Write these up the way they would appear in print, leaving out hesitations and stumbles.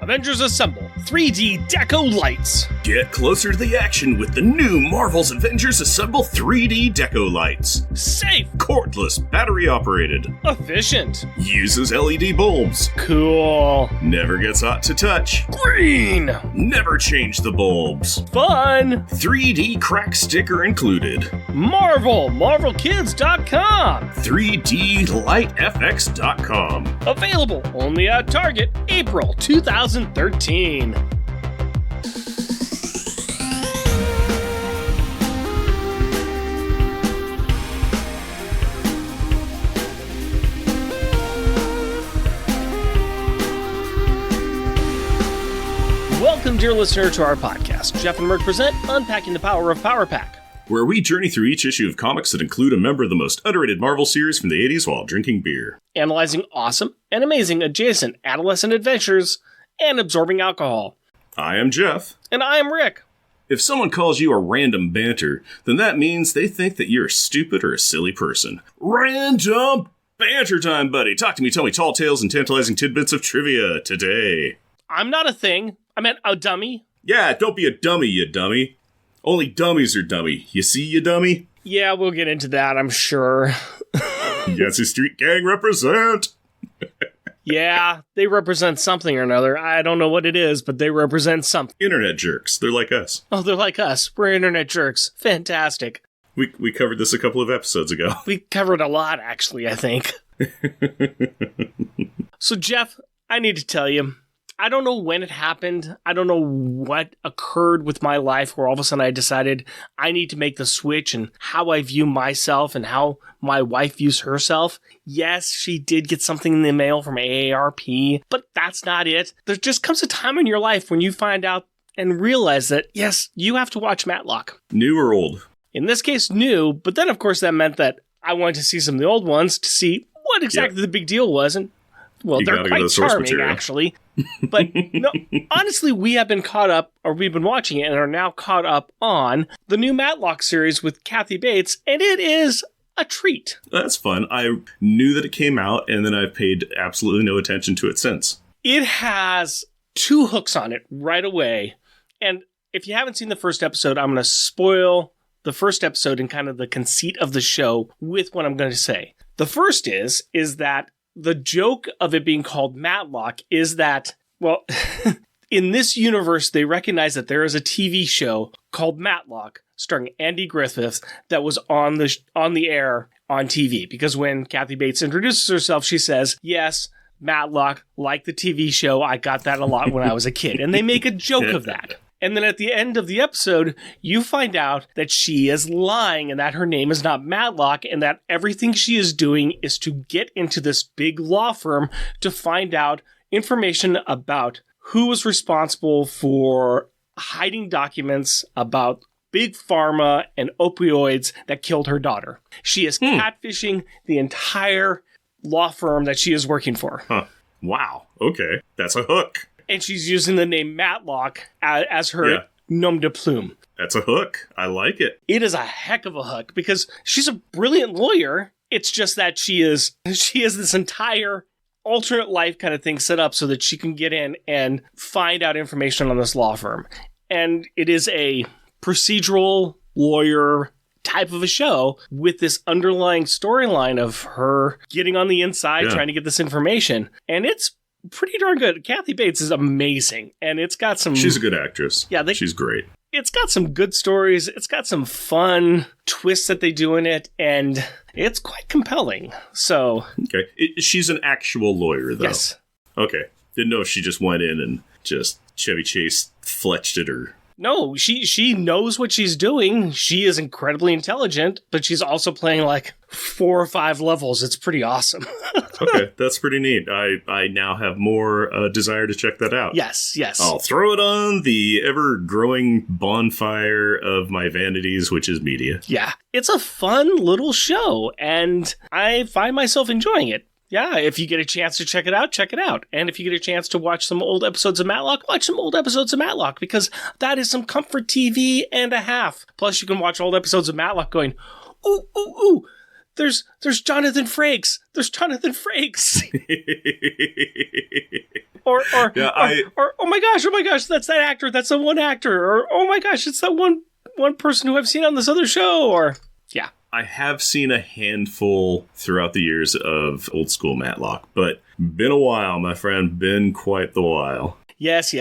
Avengers Assemble 3D Deco Lights. Get closer to the action with the new Marvel's Avengers Assemble 3D Deco Lights. Safe. Cordless, battery operated. Efficient. Uses LED bulbs. Cool. Never gets hot to touch. Green. Never change the bulbs. Fun. 3D crack sticker included. Marvel. MarvelKids.com. 3DLightFX.com. Available only at Target, April 2013. Welcome, dear listener, to our podcast. Jeff and Merc present Unpacking the Power of Power Pack, where we journey through each issue of comics that include a member of the most underrated Marvel series from the 80s while drinking beer. Analyzing awesome and amazing adjacent adolescent adventures and absorbing alcohol. I am Jeff. And I am Rick. If someone calls you a random banter, then that means they think that you're a stupid or a silly person. Random banter time, buddy. Talk to me, tell me tall tales and tantalizing tidbits of trivia today. I'm not a thing. I meant a dummy. Yeah, don't be a dummy, you dummy. Only dummies are dummy. You see, you dummy? Yeah, we'll get into that, I'm sure. Yancey Street Gang represent! Yeah, they represent something or another. I don't know what it is, but they represent something. Internet jerks. They're like us. Oh, they're like us. We're internet jerks. Fantastic. We covered this a couple of episodes ago. We covered a lot, actually, I think. So, Jeff, I need to tell you, I don't know when it happened. I don't know what occurred with my life where all of a sudden I decided I need to make the switch in how I view myself and how my wife views herself. Yes, she did get something in the mail from AARP, but that's not it. There just comes a time in your life when you find out and realize that, yes, you have to watch Matlock. New or old? In this case, new, but then of course that meant that I wanted to see some of the old ones to see what exactly the big deal was. And well, they're quite charming, actually. But no, honestly, we have been caught up, or we've been watching it and are now caught up on the new Matlock series with Kathy Bates, and it is a treat. That's fun. I knew that it came out, and then I've paid absolutely no attention to it since. It has two hooks on it right away. And if you haven't seen the first episode, I'm going to spoil the first episode and kind of the conceit of the show with what I'm going to say. The first is that the joke of it being called Matlock is that, well, in this universe, they recognize that there is a TV show called Matlock starring Andy Griffith that was on the air on TV. Because when Kathy Bates introduces herself, she says, yes, Matlock, like the TV show, I got that a lot when I was a kid. And they make a joke of that. And then at the end of the episode, you find out that she is lying and that her name is not Matlock and that everything she is doing is to get into this big law firm to find out information about who was responsible for hiding documents about big pharma and opioids that killed her daughter. She is catfishing the entire law firm that she is working for. Huh. Wow. Okay. That's a hook. And she's using the name Matlock as her nom de plume. That's a hook. I like it. It is a heck of a hook because she's a brilliant lawyer. It's just that she has this entire alternate life kind of thing set up so that she can get in and find out information on this law firm. And it is a procedural lawyer type of a show with this underlying storyline of her getting on the inside trying to get this information. And it's pretty darn good. Kathy Bates is amazing, and it's got some... She's a good actress. Yeah, she's great. It's got some good stories. It's got some fun twists that they do in it, and it's quite compelling. So... Okay. She's an actual lawyer, though. Yes. Okay. Didn't know if she just went in and just Chevy Chase fletched it or... No, she knows what she's doing. She is incredibly intelligent, but she's also playing like 4 or 5 levels. It's pretty awesome. Okay, that's pretty neat. I now have more desire to check that out. Yes. I'll throw it on the ever-growing bonfire of my vanities, which is media. Yeah, it's a fun little show, and I find myself enjoying it. Yeah, if you get a chance to check it out, check it out. And if you get a chance to watch some old episodes of Matlock, watch some old episodes of Matlock, because that is some comfort TV and a half. Plus, you can watch old episodes of Matlock going, ooh, there's Jonathan Frakes. There's Jonathan Frakes. or oh my gosh, that's that actor, that's the one actor, or oh my gosh, it's that one person who I've seen on this other show, or yeah. I have seen a handful throughout the years of old school Matlock, but been a while, my friend, been quite the while. Yes.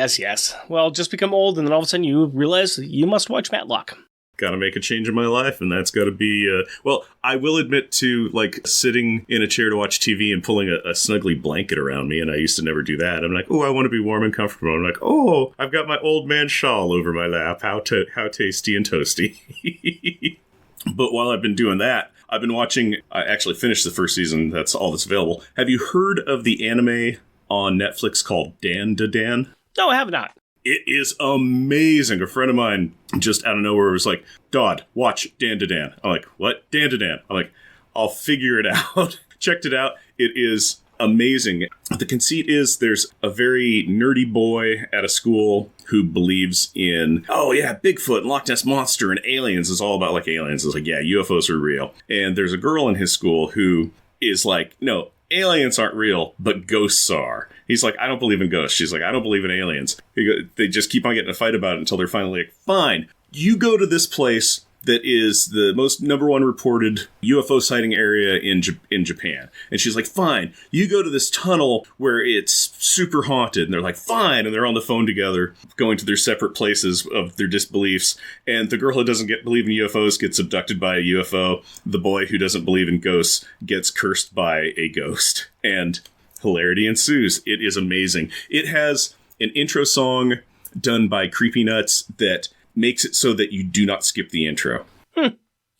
Well, just become old, and then all of a sudden you realize you must watch Matlock. Got to make a change in my life, and that's got to be, well, I will admit to, like, sitting in a chair to watch TV and pulling a snuggly blanket around me, and I used to never do that. I'm like, oh, I want to be warm and comfortable. I'm like, oh, I've got my old man shawl over my lap. How tasty and toasty. But while I've been doing that, I've been watching, I actually finished the first season, that's all that's available. Have you heard of the anime on Netflix called Dan to Dan? No, I have not. It is amazing. A friend of mine just out of nowhere was like, Dodd, watch Dan to Dan. I'm like, what? Dan to Dan. I'm like, I'll figure it out. Checked it out. It is amazing. The conceit is there's a very nerdy boy at a school who believes in, oh yeah, Bigfoot and Loch Ness Monster and aliens. It's all about like aliens. It's like, yeah, UFOs are real. And there's a girl in his school who is like, no, aliens aren't real, but ghosts are. He's like, I don't believe in ghosts. She's like, I don't believe in aliens. They just keep on getting a fight about it until they're finally like, fine, you go to this place that is the most #1 reported UFO sighting area in Japan. And she's like, fine, you go to this tunnel where it's super haunted. And they're like, fine. And they're on the phone together, going to their separate places of their disbeliefs. And the girl who doesn't believe in UFOs gets abducted by a UFO. The boy who doesn't believe in ghosts gets cursed by a ghost. And hilarity ensues. It is amazing. It has an intro song done by Creepy Nuts that makes it so that you do not skip the intro.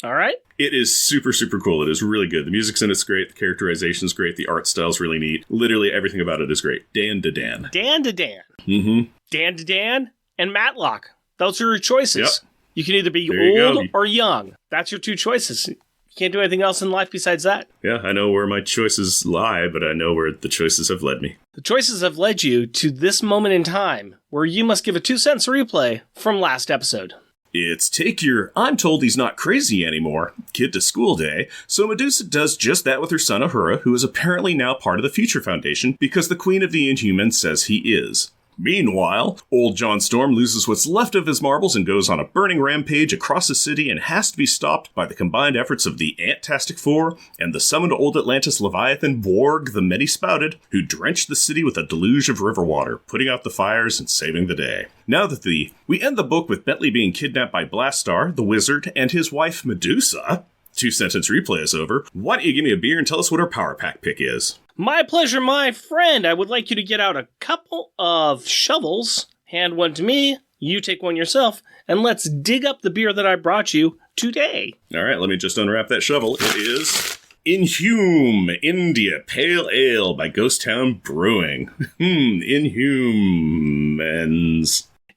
All right. It is super, super cool. It is really good. The music's in it's great. The characterization's great. The art style's really neat. Literally everything about it is great. Dan to Dan. Dan to Dan. Mm-hmm. Dan to Dan and Matlock. Those are your choices. Yep. You can either be old or young. That's your two choices. You can't do anything else in life besides that. Yeah, I know where my choices lie, but I know where the choices have led me. The choices have led you to this moment in time where you must give a 2 cents replay from last episode. It's take your I'm told he's not crazy anymore kid to school day, so Medusa does just that with her son Ahura, who is apparently now part of the Future Foundation because the Queen of the Inhumans says he is. Meanwhile, old John Storm loses what's left of his marbles and goes on a burning rampage across the city and has to be stopped by the combined efforts of the Ant-tastic Four and the summoned Old Atlantis Leviathan Borg the Many-Spouted, who drenched the city with a deluge of river water, putting out the fires and saving the day. Now that we end the book with Bentley being kidnapped by Blastar, the wizard, and his wife Medusa. 2-sentence replay is over. Why don't you give me a beer and tell us what our Power Pack pick is? My pleasure, my friend. I would like you to get out a couple of shovels, hand one to me, you take one yourself, and let's dig up the beer that I brought you today. All right, let me just unwrap that shovel. It is India Pale Ale by Ghost Town Brewing. Inhumans.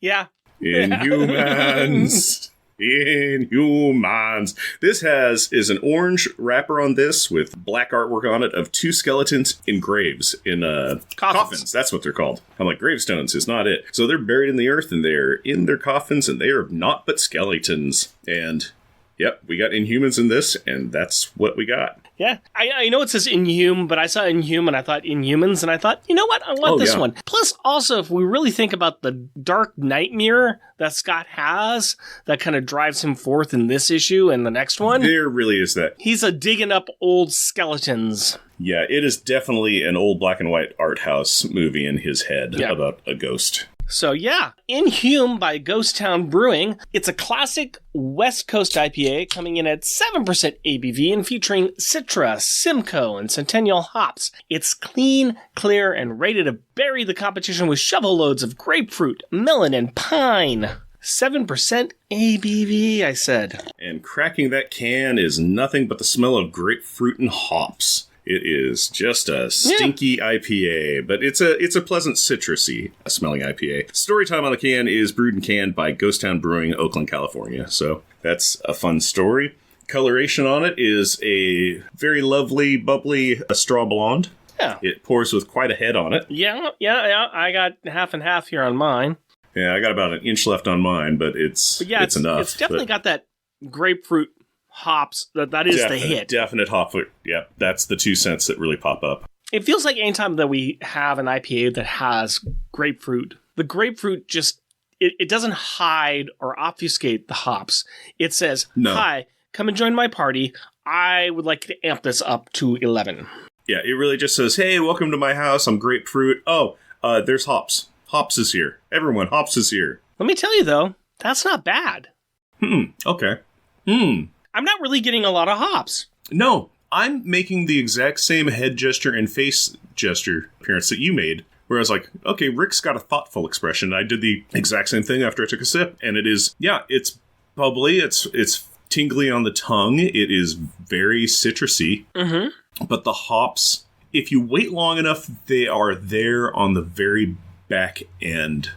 Yeah. Inhumans. Inhumans. This is an orange wrapper on this with black artwork on it of 2 skeletons in graves, in coffins. That's what they're called. I'm like, gravestones is not it. So they're buried in the earth and they're in their coffins and they are naught but skeletons. And yep, we got Inhumans in this, and that's what we got. Yeah, I know it says Inhume, but I saw Inhume and I thought Inhumans, and I thought, you know what, I want this one. Plus, also, if we really think about the dark nightmare that Scott has, that kind of drives him forth in this issue and the next one. There really is that. He's digging up old skeletons. Yeah, it is definitely an old black and white art house movie in his head about a ghost. So yeah, Inhume by Ghost Town Brewing. It's a classic West Coast IPA coming in at 7% ABV and featuring Citra, Simcoe, and Centennial hops. It's clean, clear, and ready to bury the competition with shovel loads of grapefruit, melon, and pine. 7% ABV, I said. And cracking that can is nothing but the smell of grapefruit and hops. It is just a stinky IPA, but it's a pleasant citrusy smelling IPA. Storytime on the can is brewed and canned by Ghost Town Brewing, Oakland, California. So that's a fun story. Coloration on it is a very lovely, bubbly straw blonde. Yeah. It pours with quite a head on it. Yeah. I got half and half here on mine. Yeah, I got about an inch left on mine, but it's enough. It's definitely got that grapefruit hops. That is the hit. Definite hop. Yeah, that's the 2 cents that really pop up. It feels like anytime that we have an IPA that has grapefruit, the grapefruit just, it doesn't hide or obfuscate the hops. It says, No. Hi, come and join my party. I would like to amp this up to 11. Yeah, it really just says, hey, welcome to my house. I'm grapefruit. Oh, there's hops. Hops is here. Everyone, hops is here. Let me tell you, though, that's not bad. Okay. I'm not really getting a lot of hops. No, I'm making the exact same head gesture and face gesture appearance that you made, where I was like, okay, Rick's got a thoughtful expression. I did the exact same thing after I took a sip, and it is, yeah, it's bubbly, it's tingly on the tongue, it is very citrusy, but the hops, if you wait long enough, they are there on the very back end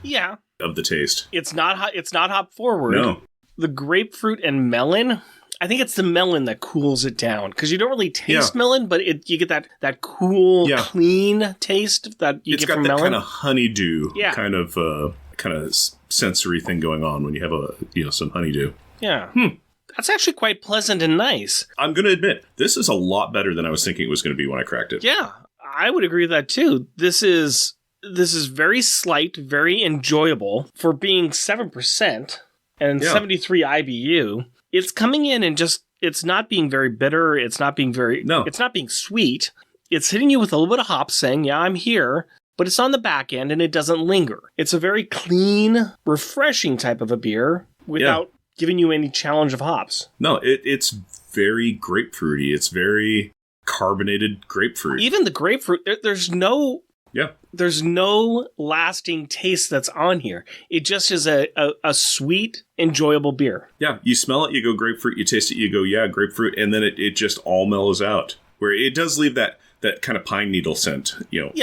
of the taste. It's not hop forward. No. The grapefruit and melon, I think it's the melon that cools it down, because you don't really taste melon, but you get that cool, clean taste that you get from melon. It's got that kind of honeydew kind of sensory thing going on when you have some honeydew. Yeah. That's actually quite pleasant and nice. I'm going to admit, this is a lot better than I was thinking it was going to be when I cracked it. Yeah, I would agree with that too. This is very slight, very enjoyable for being 7% and 73 IBU. It's coming in and it's not being very bitter. It's not being it's not being sweet. It's hitting you with a little bit of hops saying, yeah, I'm here, but it's on the back end and it doesn't linger. It's a very clean, refreshing type of a beer without giving you any challenge of hops. No, it's very grapefruity. It's very carbonated grapefruit. Even the grapefruit, there's no lasting taste that's on here. It just is a sweet, enjoyable beer. Yeah, you smell it, you go grapefruit, you taste it, you go, yeah, grapefruit, and then it just all mellows out. Where it does leave that kind of pine needle scent,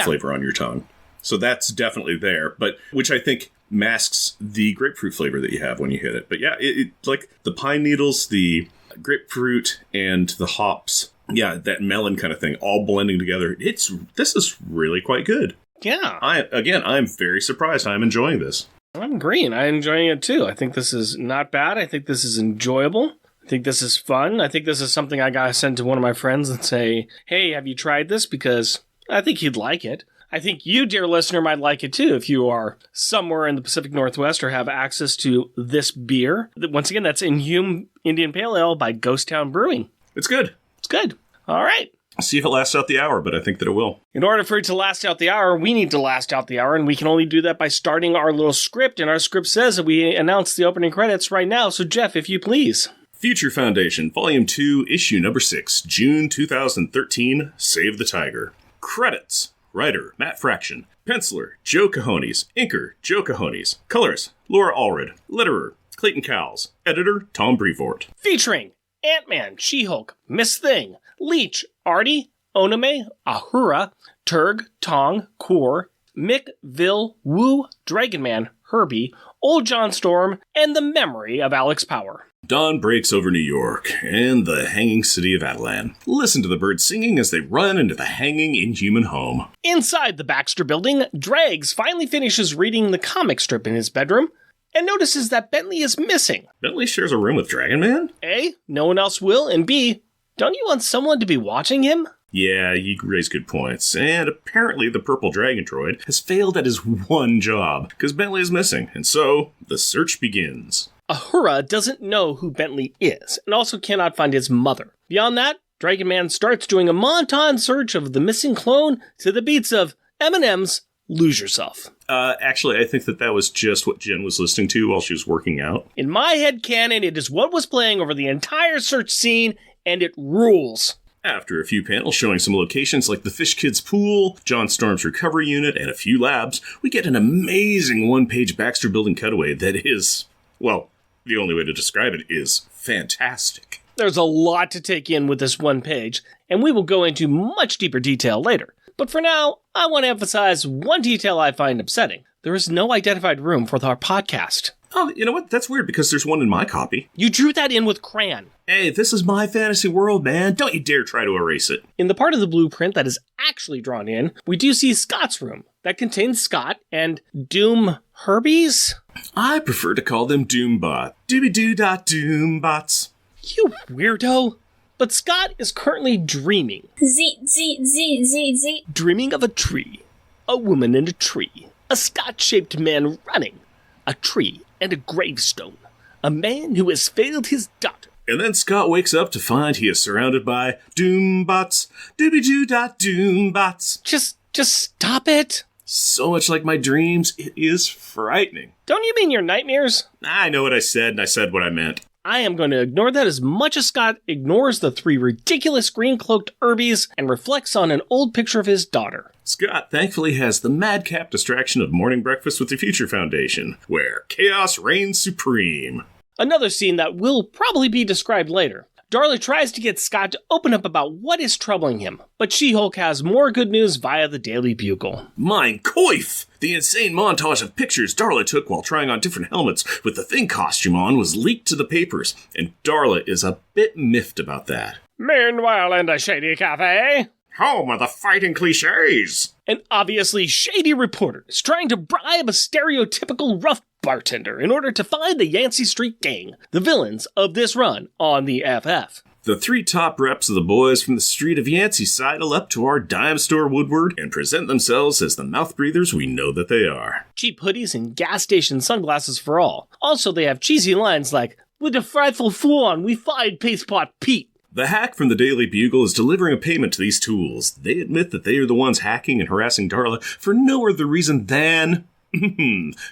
flavor on your tongue. So that's definitely there, but which I think masks the grapefruit flavor that you have when you hit it. But yeah, it like the pine needles, the grapefruit, and the hops. Yeah, that melon kind of thing, all blending together. This is really quite good. Yeah. I'm very surprised. I'm enjoying this. I'm agreeing. I'm enjoying it too. I think this is not bad. I think this is enjoyable. I think this is fun. I think this is something I gotta send to one of my friends and say, hey, have you tried this? Because I think he'd like it. I think you, dear listener, might like it too if you are somewhere in the Pacific Northwest or have access to this beer. Once again, that's Inhumans Indian Pale Ale by Ghost Town Brewing. It's good. It's good. All right. See if it lasts out the hour, but I think that it will. In order for it to last out the hour, we need to last out the hour, and we can only do that by starting our little script, and our script says that we announce the opening credits right now. So, Jeff, if you please. Future Foundation, Volume 2, Issue Number 6, June 2013, Save the Tiger. Credits. Writer, Matt Fraction. Penciler, Joe Cahones. Inker, Joe Cahones. Colorist, Laura Allred. Letterer, Clayton Cowles. Editor, Tom Brevoort. Featuring Ant-Man, She-Hulk, Miss Thing, Leech, Artie, Onome, Ahura, Turg, Tong, Kor, Mick, Vil, Woo, Dragonman, Herbie, Old John Storm, and the memory of Alex Power. Dawn breaks over New York and the hanging city of Attilan. Listen to the birds singing as they run into the hanging Inhuman home. Inside the Baxter building, Drags finally finishes reading the comic strip in his bedroom and notices that Bentley is missing. Bentley shares a room with Dragon Man? A, no one else will, and B, don't you want someone to be watching him? Yeah, you raise good points. And apparently the purple dragon droid has failed at his one job, because Bentley is missing, and so the search begins. Ahura doesn't know who Bentley is, and also cannot find his mother. Beyond that, Dragon Man starts doing a montage search of the missing clone to the beats of Eminem's Lose Yourself. Actually, I think that was just what Jen was listening to while she was working out. In my head canon, it is what was playing over the entire search scene, and it rules. After a few panels showing some locations like the Fish Kids Pool, John Storm's recovery unit, and a few labs, we get an amazing one-page Baxter Building cutaway that is, well, the only way to describe it is fantastic. There's a lot to take in with this one page, and we will go into much deeper detail later. But for now, I want to emphasize one detail I find upsetting. There is no identified room for our podcast. Oh, you know what? That's weird because there's one in my copy. You drew that in with crayon. Hey, this is my fantasy world, man. Don't you dare try to erase it. In the part of the blueprint that is actually drawn in, we do see Scott's room. That contains Scott and Doom Herbies? I prefer to call them Doombot. Doobie-doo-dot Doombots. You weirdo. But Scott is currently dreaming. Z. Dreaming of a tree, a woman in a tree, a Scott-shaped man running, a tree and a gravestone, a man who has failed his daughter. And then Scott wakes up to find he is surrounded by doombots, doobie-doo-dah-doombots. Just stop it. So much like my dreams, it is frightening. Don't you mean your nightmares? I know what I said, and I said what I meant. I am going to ignore that as much as Scott ignores the 3 ridiculous green-cloaked Urbies and reflects on an old picture of his daughter. Scott thankfully has the madcap distraction of Morning Breakfast with the Future Foundation, where chaos reigns supreme. Another scene that will probably be described later. Darla tries to get Scott to open up about what is troubling him, but She-Hulk has more good news via the Daily Bugle. Mein Kampf! The insane montage of pictures Darla took while trying on different helmets with the Thing costume on was leaked to the papers, and Darla is a bit miffed about that. Meanwhile in the shady cafe, home of the fighting cliches! An obviously shady reporter is trying to bribe a stereotypical rough bartender in order to find the Yancey Street Gang, the villains of this run on the FF. The 3 top reps of the boys from the street of Yancey sidle up to our dime store Woodward and present themselves as the mouth breathers we know that they are. Cheap hoodies and gas station sunglasses for all. Also, they have cheesy lines like, "With a frightful fool on, we find Paste Pot Pete." The hack from the Daily Bugle is delivering a payment to these tools. They admit that they are the ones hacking and harassing Darla for no other reason than...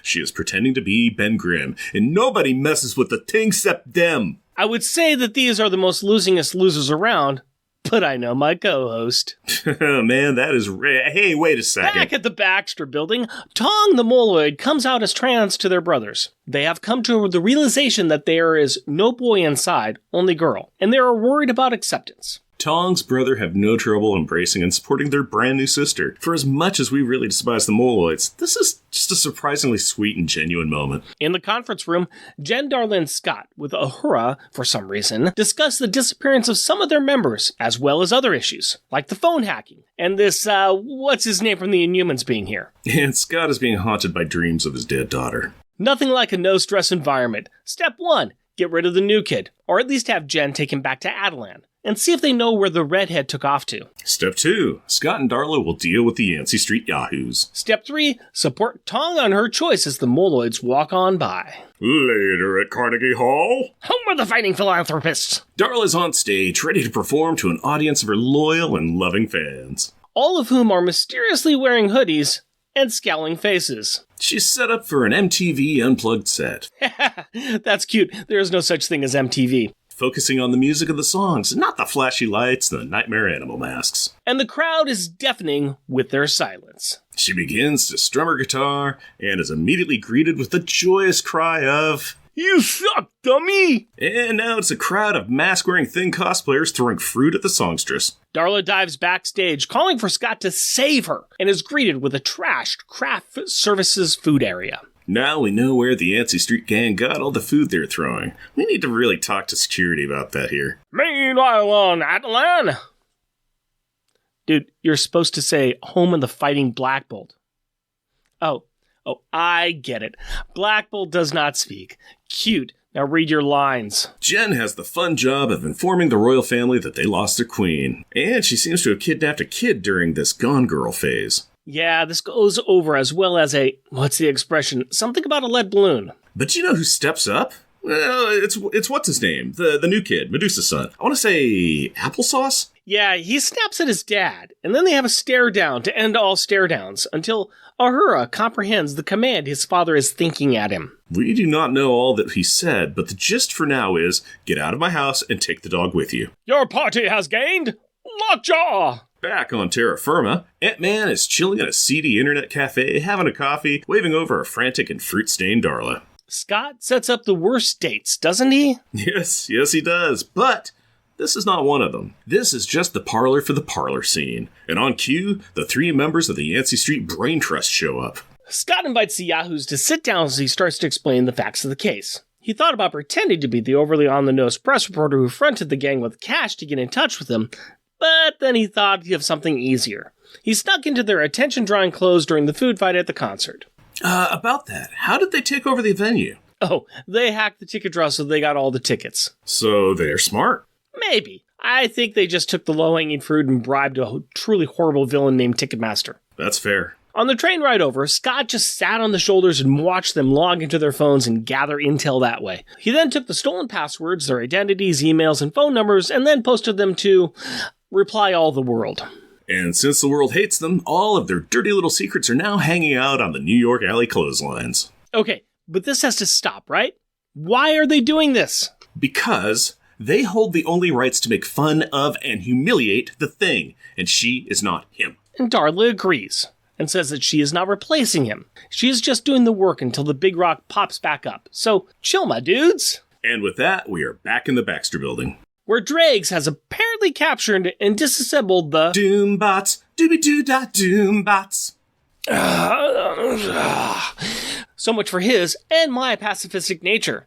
she is pretending to be Ben Grimm, and nobody messes with the thing except them. I would say that these are the most losingest losers around, but I know my co-host. Man, that is Hey, wait a second. Back at the Baxter building, Tong the Moloid comes out as trans to their brothers. They have come to the realization that there is no boy inside, only girl, and they are worried about acceptance. Tong's brother have no trouble embracing and supporting their brand new sister. For as much as we really despise the Moloids, this is just a surprisingly sweet and genuine moment. In the conference room, Jen, Darla, and Scott, with Uhura, for some reason, discuss the disappearance of some of their members, as well as other issues, like the phone hacking, and this, what's his name from the Inhumans being here. And Scott is being haunted by dreams of his dead daughter. Nothing like a no-stress environment. Step 1, get rid of the new kid, or at least have Jen take him back to Adelan, and see if they know where the redhead took off to. Step 2, Scott and Darla will deal with the Yancey Street Yahoos. Step 3, support Tong on her choice as the Moloids walk on by. Later at Carnegie Hall, home of the fighting philanthropists. Darla's on stage, ready to perform to an audience of her loyal and loving fans. All of whom are mysteriously wearing hoodies and scowling faces. She's set up for an MTV Unplugged set. That's cute. There is no such thing as MTV. Focusing on the music of the songs, not the flashy lights and the nightmare animal masks. And the crowd is deafening with their silence. She begins to strum her guitar and is immediately greeted with the joyous cry of, "You suck, dummy!" And now it's a crowd of mask-wearing Thing cosplayers throwing fruit at the songstress. Darla dives backstage, calling for Scott to save her, and is greeted with a trashed craft services food area. Now we know where the Yancey Street Gang got all the food they're throwing. We need to really talk to security about that here. Meanwhile on Adelan. Dude, you're supposed to say home of the fighting Black Bolt. Oh, I get it. Black Bolt does not speak. Cute. Now read your lines. Jen has the fun job of informing the royal family that they lost their queen. And she seems to have kidnapped a kid during this Gone Girl phase. Yeah, this goes over as well as what's the expression? Something about a lead balloon. But you know who steps up? Well, it's what's his name? The new kid, Medusa's son. I want to say Applesauce? Yeah, he snaps at his dad, and then they have a stare down to end all stare downs until Uhura comprehends the command his father is thinking at him. We do not know all that he said, but the gist for now is, get out of my house and take the dog with you. Your party has gained lockjaw! Back on terra firma, Ant-Man is chilling at a seedy internet cafe, having a coffee, waving over a frantic and fruit-stained Darla. Scott sets up the worst dates, doesn't he? Yes, he does, but this is not one of them. This is just the parlor for the parlor scene. And on cue, the 3 members of the Yancey Street Brain Trust show up. Scott invites the Yahoos to sit down as he starts to explain the facts of the case. He thought about pretending to be the overly on-the-nose press reporter who fronted the gang with cash to get in touch with them, but then he thought of something easier. He snuck into their attention-drawing clothes during the food fight at the concert. About that, how did they take over the venue? Oh, they hacked the ticket draw so they got all the tickets. So they're smart. Maybe. I think they just took the low-hanging fruit and bribed a truly horrible villain named Ticketmaster. That's fair. On the train ride over, Scott just sat on the shoulders and watched them log into their phones and gather intel that way. He then took the stolen passwords, their identities, emails, and phone numbers, and then posted them to Reply All the World. And since the world hates them, all of their dirty little secrets are now hanging out on the New York alley clotheslines. Okay, but this has to stop, right? Why are they doing this? Because they hold the only rights to make fun of and humiliate the Thing, and she is not him. And Darla agrees, and says that she is not replacing him. She is just doing the work until the big rock pops back up. So, chill, my dudes. And with that, we are back in the Baxter building, where Draggs has apparently captured and disassembled the Doombots, Doombots. So much for his and my pacifistic nature.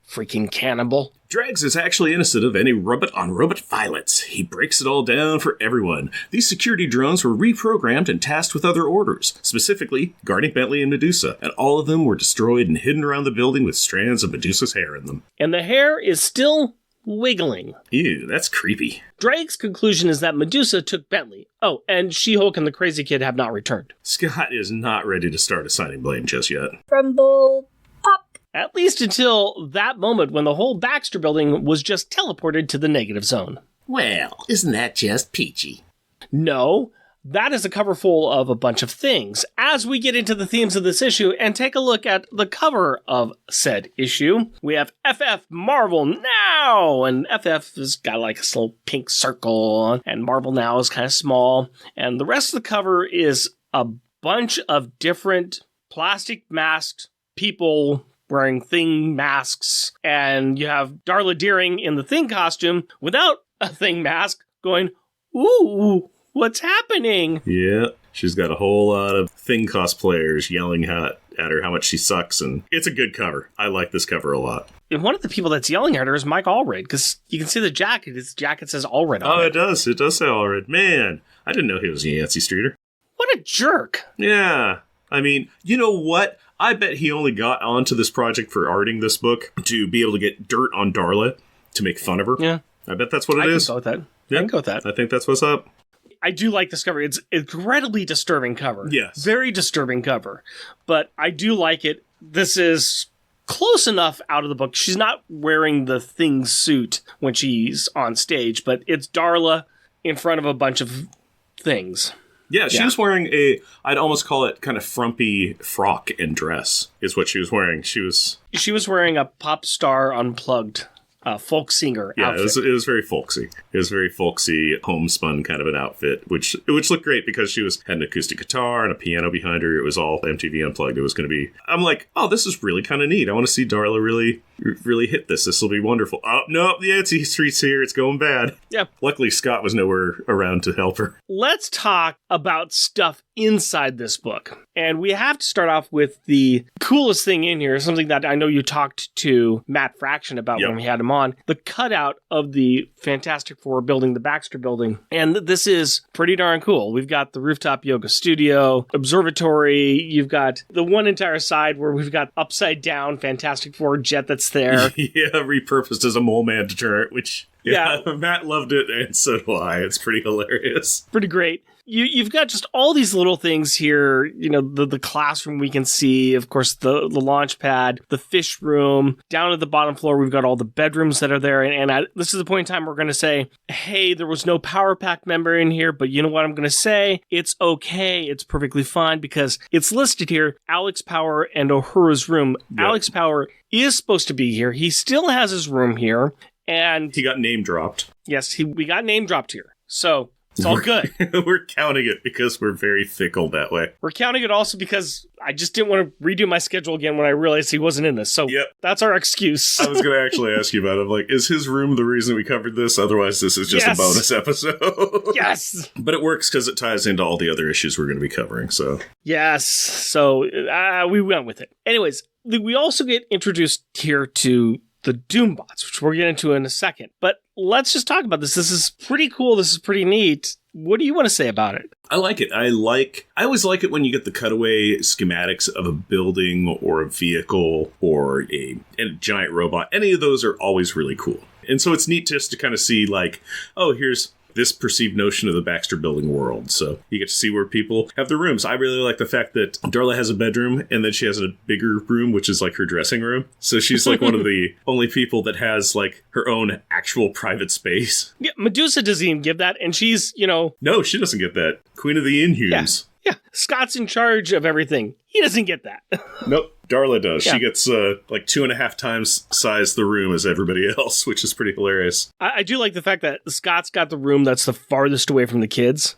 Freaking cannibal. Draggs is actually innocent of any robot-on-robot violence. He breaks it all down for everyone. These security drones were reprogrammed and tasked with other orders, specifically guarding Bentley and Medusa, and all of them were destroyed and hidden around the building with strands of Medusa's hair in them. And the hair is still wiggling. Ew, that's creepy. Drake's conclusion is that Medusa took Bentley. Oh, and She-Hulk and the Crazy Kid have not returned. Scott is not ready to start assigning blame just yet. Rumble. Pop. At least until that moment when the whole Baxter building was just teleported to the negative zone. Well, isn't that just peachy? No, that is a cover full of a bunch of things. As we get into the themes of this issue and take a look at the cover of said issue, we have FF Marvel Now! And FF has got like a little pink circle, and Marvel Now is kind of small. And the rest of the cover is a bunch of different plastic masked people wearing Thing masks, and you have Darla Deering in the Thing costume without a Thing mask going, ooh, what's happening? Yeah, she's got a whole lot of Thing cosplayers yelling at her how much she sucks, and it's a good cover. I like this cover a lot. And one of the people that's yelling at her is Mike Allred, because you can see the jacket. His jacket says Allred on it. Oh, it does. It does say Allred. Man, I didn't know he was Yancey Streeter. What a jerk. Yeah. I mean, you know what? I bet he only got onto this project for arting this book to be able to get dirt on Darla to make fun of her. Yeah. I bet that's what it is. I can go with that. Yeah. I can go with that. I think that's what's up. I do like this cover. It's an incredibly disturbing cover. Yes. Very disturbing cover. But I do like it. This is close enough out of the book. She's not wearing the Thing suit when she's on stage, but it's Darla in front of a bunch of things. Yeah, she was wearing I'd almost call it kind of frumpy frock and dress is what she was wearing. She was wearing a pop star unplugged folk singer outfit. It was very folksy. It was very folksy, homespun kind of an outfit, which looked great because she had an acoustic guitar and a piano behind her. It was all MTV Unplugged. It was going to be, I'm like, oh, this is really kind of neat. I want to see Darla really hit this. This will be wonderful. Oh, no, the Yancey Street's here. It's going bad. Yeah. Luckily, Scott was nowhere around to help her. Let's talk about stuff inside this book. And we have to start off with the coolest thing in here, something that I know you talked to Matt Fraction about when we had him on, the cutout of the Fantastic Four building, the Baxter building. And this is pretty darn cool. We've got the rooftop yoga studio, observatory. You've got the one entire side where we've got upside down Fantastic Four jet that's there. Yeah, repurposed as a mole man deterrent, which Matt loved it, and so do I. It's pretty hilarious. Pretty great. You've got just all these little things here, you know, the classroom we can see, of course, the launch pad, the fish room. Down at the bottom floor, we've got all the bedrooms that are there. And this is the point in time we're going to say, hey, there was no Power Pack member in here, but you know what I'm going to say? It's okay. It's perfectly fine because it's listed here, Alex Power and Uhura's room. Yep. Alex Power is supposed to be here. He still has his room here. And he got name dropped. Yes, we got name dropped here. So it's all good. We're counting it because we're very fickle that way. We're counting it also because I just didn't want to redo my schedule again when I realized he wasn't in this. So that's our excuse. I was going to actually ask you about it. I'm like, is his room the reason we covered this? Otherwise, this is just a bonus episode. Yes. But it works because it ties into all the other issues we're going to be covering. So yes. So we went with it. Anyways, we also get introduced here to the Doombots, which we'll get into in a second. But let's just talk about this. This is pretty cool. This is pretty neat. What do you want to say about it? I like it. I always like it when you get the cutaway schematics of a building or a vehicle or a giant robot. Any of those are always really cool. And so it's neat just to kind of see like, oh, here's this perceived notion of the Baxter Building world. So you get to see where people have their rooms. I really like the fact that Darla has a bedroom and then she has a bigger room, which is like her dressing room. So she's like one of the only people that has like her own actual private space. Yeah, Medusa doesn't even give that. And she's, No, she doesn't get that. Queen of the Inhumans. Yeah. Scott's in charge of everything. He doesn't get that. Nope. Darla does. Yeah. She gets like 2.5 times size the room as everybody else, which is pretty hilarious. I do like the fact that Scott's got the room that's the farthest away from the kids.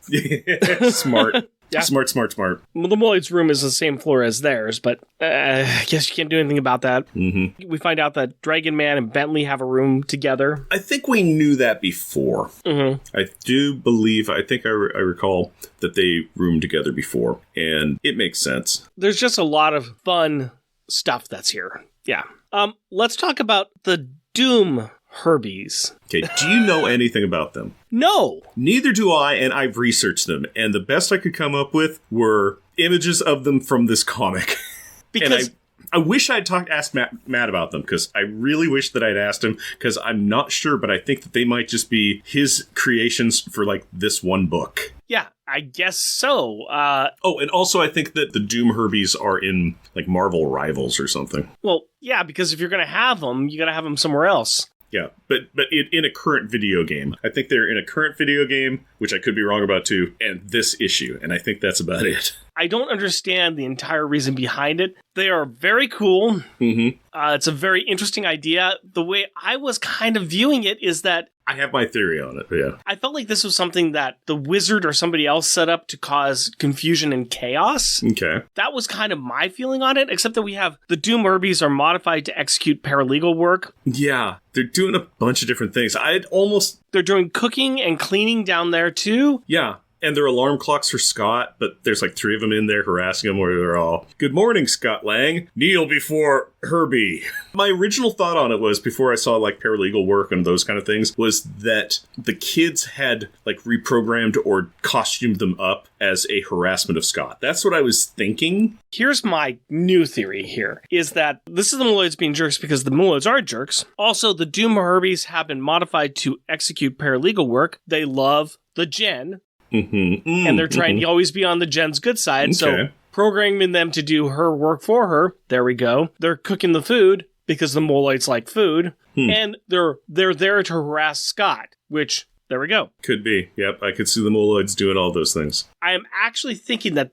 Smart. Yeah. Smart. Well, the Molloy's room is the same floor as theirs, but I guess you can't do anything about that. Mm-hmm. We find out that Dragon Man and Bentley have a room together. I think we knew that before. Mm-hmm. I think I recall that they roomed together before, and it makes sense. There's just a lot of fun stuff that's here. Yeah. Let's talk about the Doom Herbies. Okay, do you know anything about them? No. Neither do I, and I've researched them, and the best I could come up with were images of them from this comic. Because and I wish I'd asked Matt about them, because I really wish that I'd asked him, because I'm not sure, but I think that they might just be his creations for, like, this one book. Yeah, I guess so. And also I think that the Doom Herbies are in, like, Marvel Rivals or something. Well, yeah, because if you're going to have them, you got to have them somewhere else. Yeah, but in a current video game. I think they're in a current video game, which I could be wrong about too, and this issue, and I think that's about it. I don't understand the entire reason behind it. They are very cool. Mm-hmm. It's a very interesting idea. The way I was kind of viewing it is that I have my theory on it, yeah. I felt like this was something that the wizard or somebody else set up to cause confusion and chaos. Okay. That was kind of my feeling on it, except that we have the Doom Herbies are modified to execute paralegal work. Yeah, they're doing a bunch of different things. They're doing cooking and cleaning down there, too. Yeah. And they're alarm clocks for Scott, but there's like 3 of them in there harassing him where they're all, "Good morning, Scott Lang. Kneel before Herbie." My original thought on it was, before I saw like paralegal work and those kind of things, was that the kids had like reprogrammed or costumed them up as a harassment of Scott. That's what I was thinking. Here's my new theory here, is that this is the Molloyds being jerks because the Molloyds are jerks. Also, the Doom Herbies have been modified to execute paralegal work. They love the Jen. Mm-hmm. And they're trying to always be on the Jen's good side. Okay. So programming them to do her work for her. There we go. They're cooking the food because the Molloyds like food. And they're there to harass Scott, which, there we go. Could be. Yep, I could see the Molloyds doing all those things. I am actually thinking that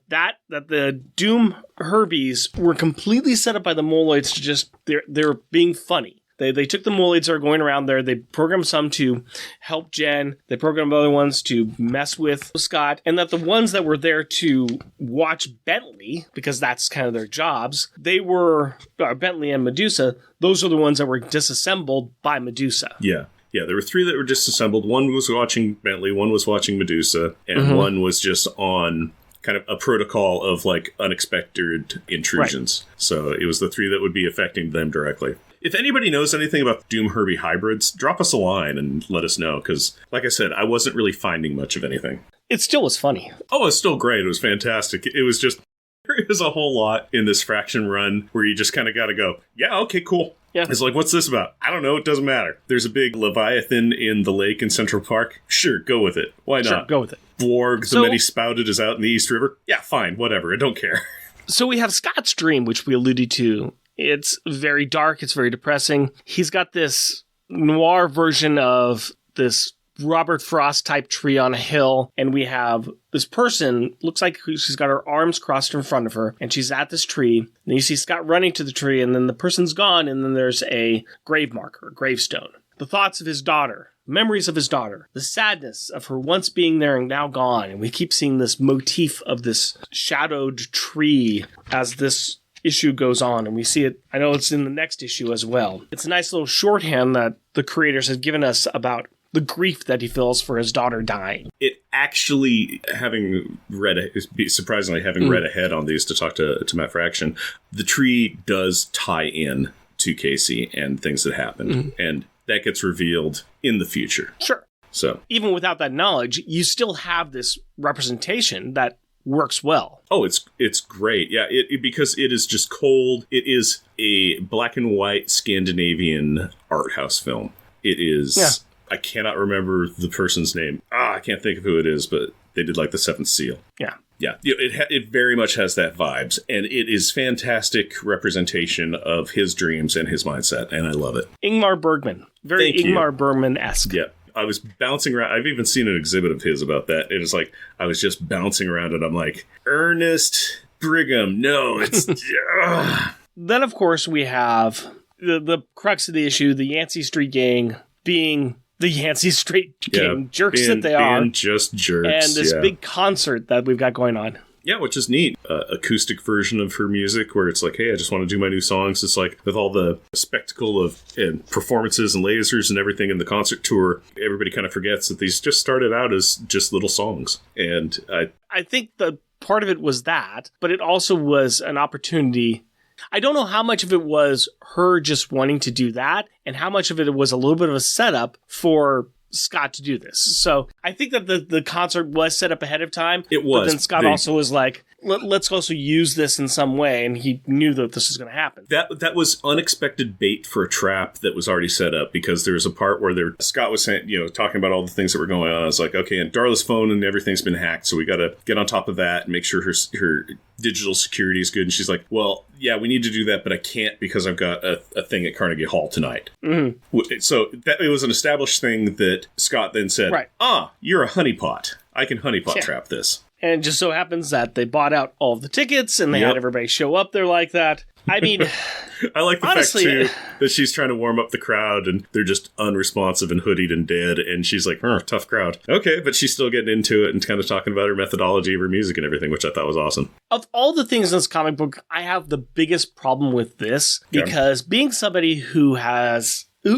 the Doom Herbies were completely set up by the Molloyds to just, they're being funny. They took the Molloyds that are going around there. They programmed some to help Jen. They programmed other ones to mess with Scott. And that the ones that were there to watch Bentley, because that's kind of their jobs, they were Bentley and Medusa. Those are the ones that were disassembled by Medusa. Yeah. Yeah, there were 3 that were disassembled. One was watching Bentley, one was watching Medusa, and one was just on kind of a protocol of like unexpected intrusions. Right. So it was the 3 that would be affecting them directly. If anybody knows anything about Doom Herbie hybrids, drop us a line and let us know, because, like I said, I wasn't really finding much of anything. It still was funny. Oh, it's still great. It was fantastic. It was just, there is a whole lot in this Fraction run where you just kind of got to go, yeah, okay, cool. Yeah. It's like, what's this about? I don't know. It doesn't matter. There's a big Leviathan in the lake in Central Park. Sure, go with it. Why not? Sure, go with it. Borg, the many-spouted, is out in the East River. Yeah, fine, whatever. I don't care. So we have Scott's dream, which we alluded to. It's very dark. It's very depressing. He's got this noir version of this Robert Frost type tree on a hill. And we have this person, looks like she's got her arms crossed in front of her. And she's at this tree. And you see Scott running to the tree. And then the person's gone. And then there's a grave marker, a gravestone. The thoughts of his daughter. Memories of his daughter. The sadness of her once being there and now gone. And we keep seeing this motif of this shadowed tree as this issue goes on, and we see it. I know it's in the next issue as well. It's a nice little shorthand that the creators have given us about the grief that he feels for his daughter dying. It actually, having read ahead on these to talk to Matt Fraction, the tree does tie in to Casey and things that happened, and that gets revealed in the future. Sure. So even without that knowledge, you still have this representation that works well. Oh, it's great. Yeah, because it is just cold. It is a black and white Scandinavian art house film. It is... Yeah. I cannot remember the person's name. I can't think of who it is, but they did like the Seventh Seal. Yeah. Yeah, it very much has that vibes, and it is fantastic representation of his dreams and his mindset, and I love it. Ingmar Bergman. Very Thank you. Ingmar Bergman-esque. Yeah. I was bouncing around. I've even seen an exhibit of his about that. It was like, I was just bouncing around and I'm like, Ernest Brigham. No, it's... Then, of course, we have the crux of the issue, the Yancey Street Gang being the Yancey Street Gang jerks that they are. And just jerks. And this big concert that we've got going on. Yeah, which is neat. Acoustic version of her music where it's like, hey, I just want to do my new songs. It's like with all the spectacle of and performances and lasers and everything in the concert tour, everybody kind of forgets that these just started out as just little songs. And I think the part of it was that, but it also was an opportunity. I don't know how much of it was her just wanting to do that and how much of it was a little bit of a setup for Scott to do this. So I think that the concert was set up ahead of time. It was. But then Scott also was like, let's also use this in some way. And he knew that this was going to happen. That was unexpected bait for a trap that was already set up, because there was a part where Scott was saying, talking about all the things that were going on. I was like, okay, and Darla's phone and everything's been hacked, so we got to get on top of that and make sure her digital security is good. And she's like, well, yeah, we need to do that, but I can't because I've got a thing at Carnegie Hall tonight. Mm-hmm. So it was an established thing that Scott then said, right. You're a honeypot. I can honeypot trap this. And it just so happens that they bought out all of the tickets and they had everybody show up there like that. I mean, I like the honestly, fact, too, that she's trying to warm up the crowd and they're just unresponsive and hoodied and dead. And she's like, tough crowd. Okay, but she's still getting into it and kind of talking about her methodology of her music and everything, which I thought was awesome. Of all the things in this comic book, I have the biggest problem with this because being somebody who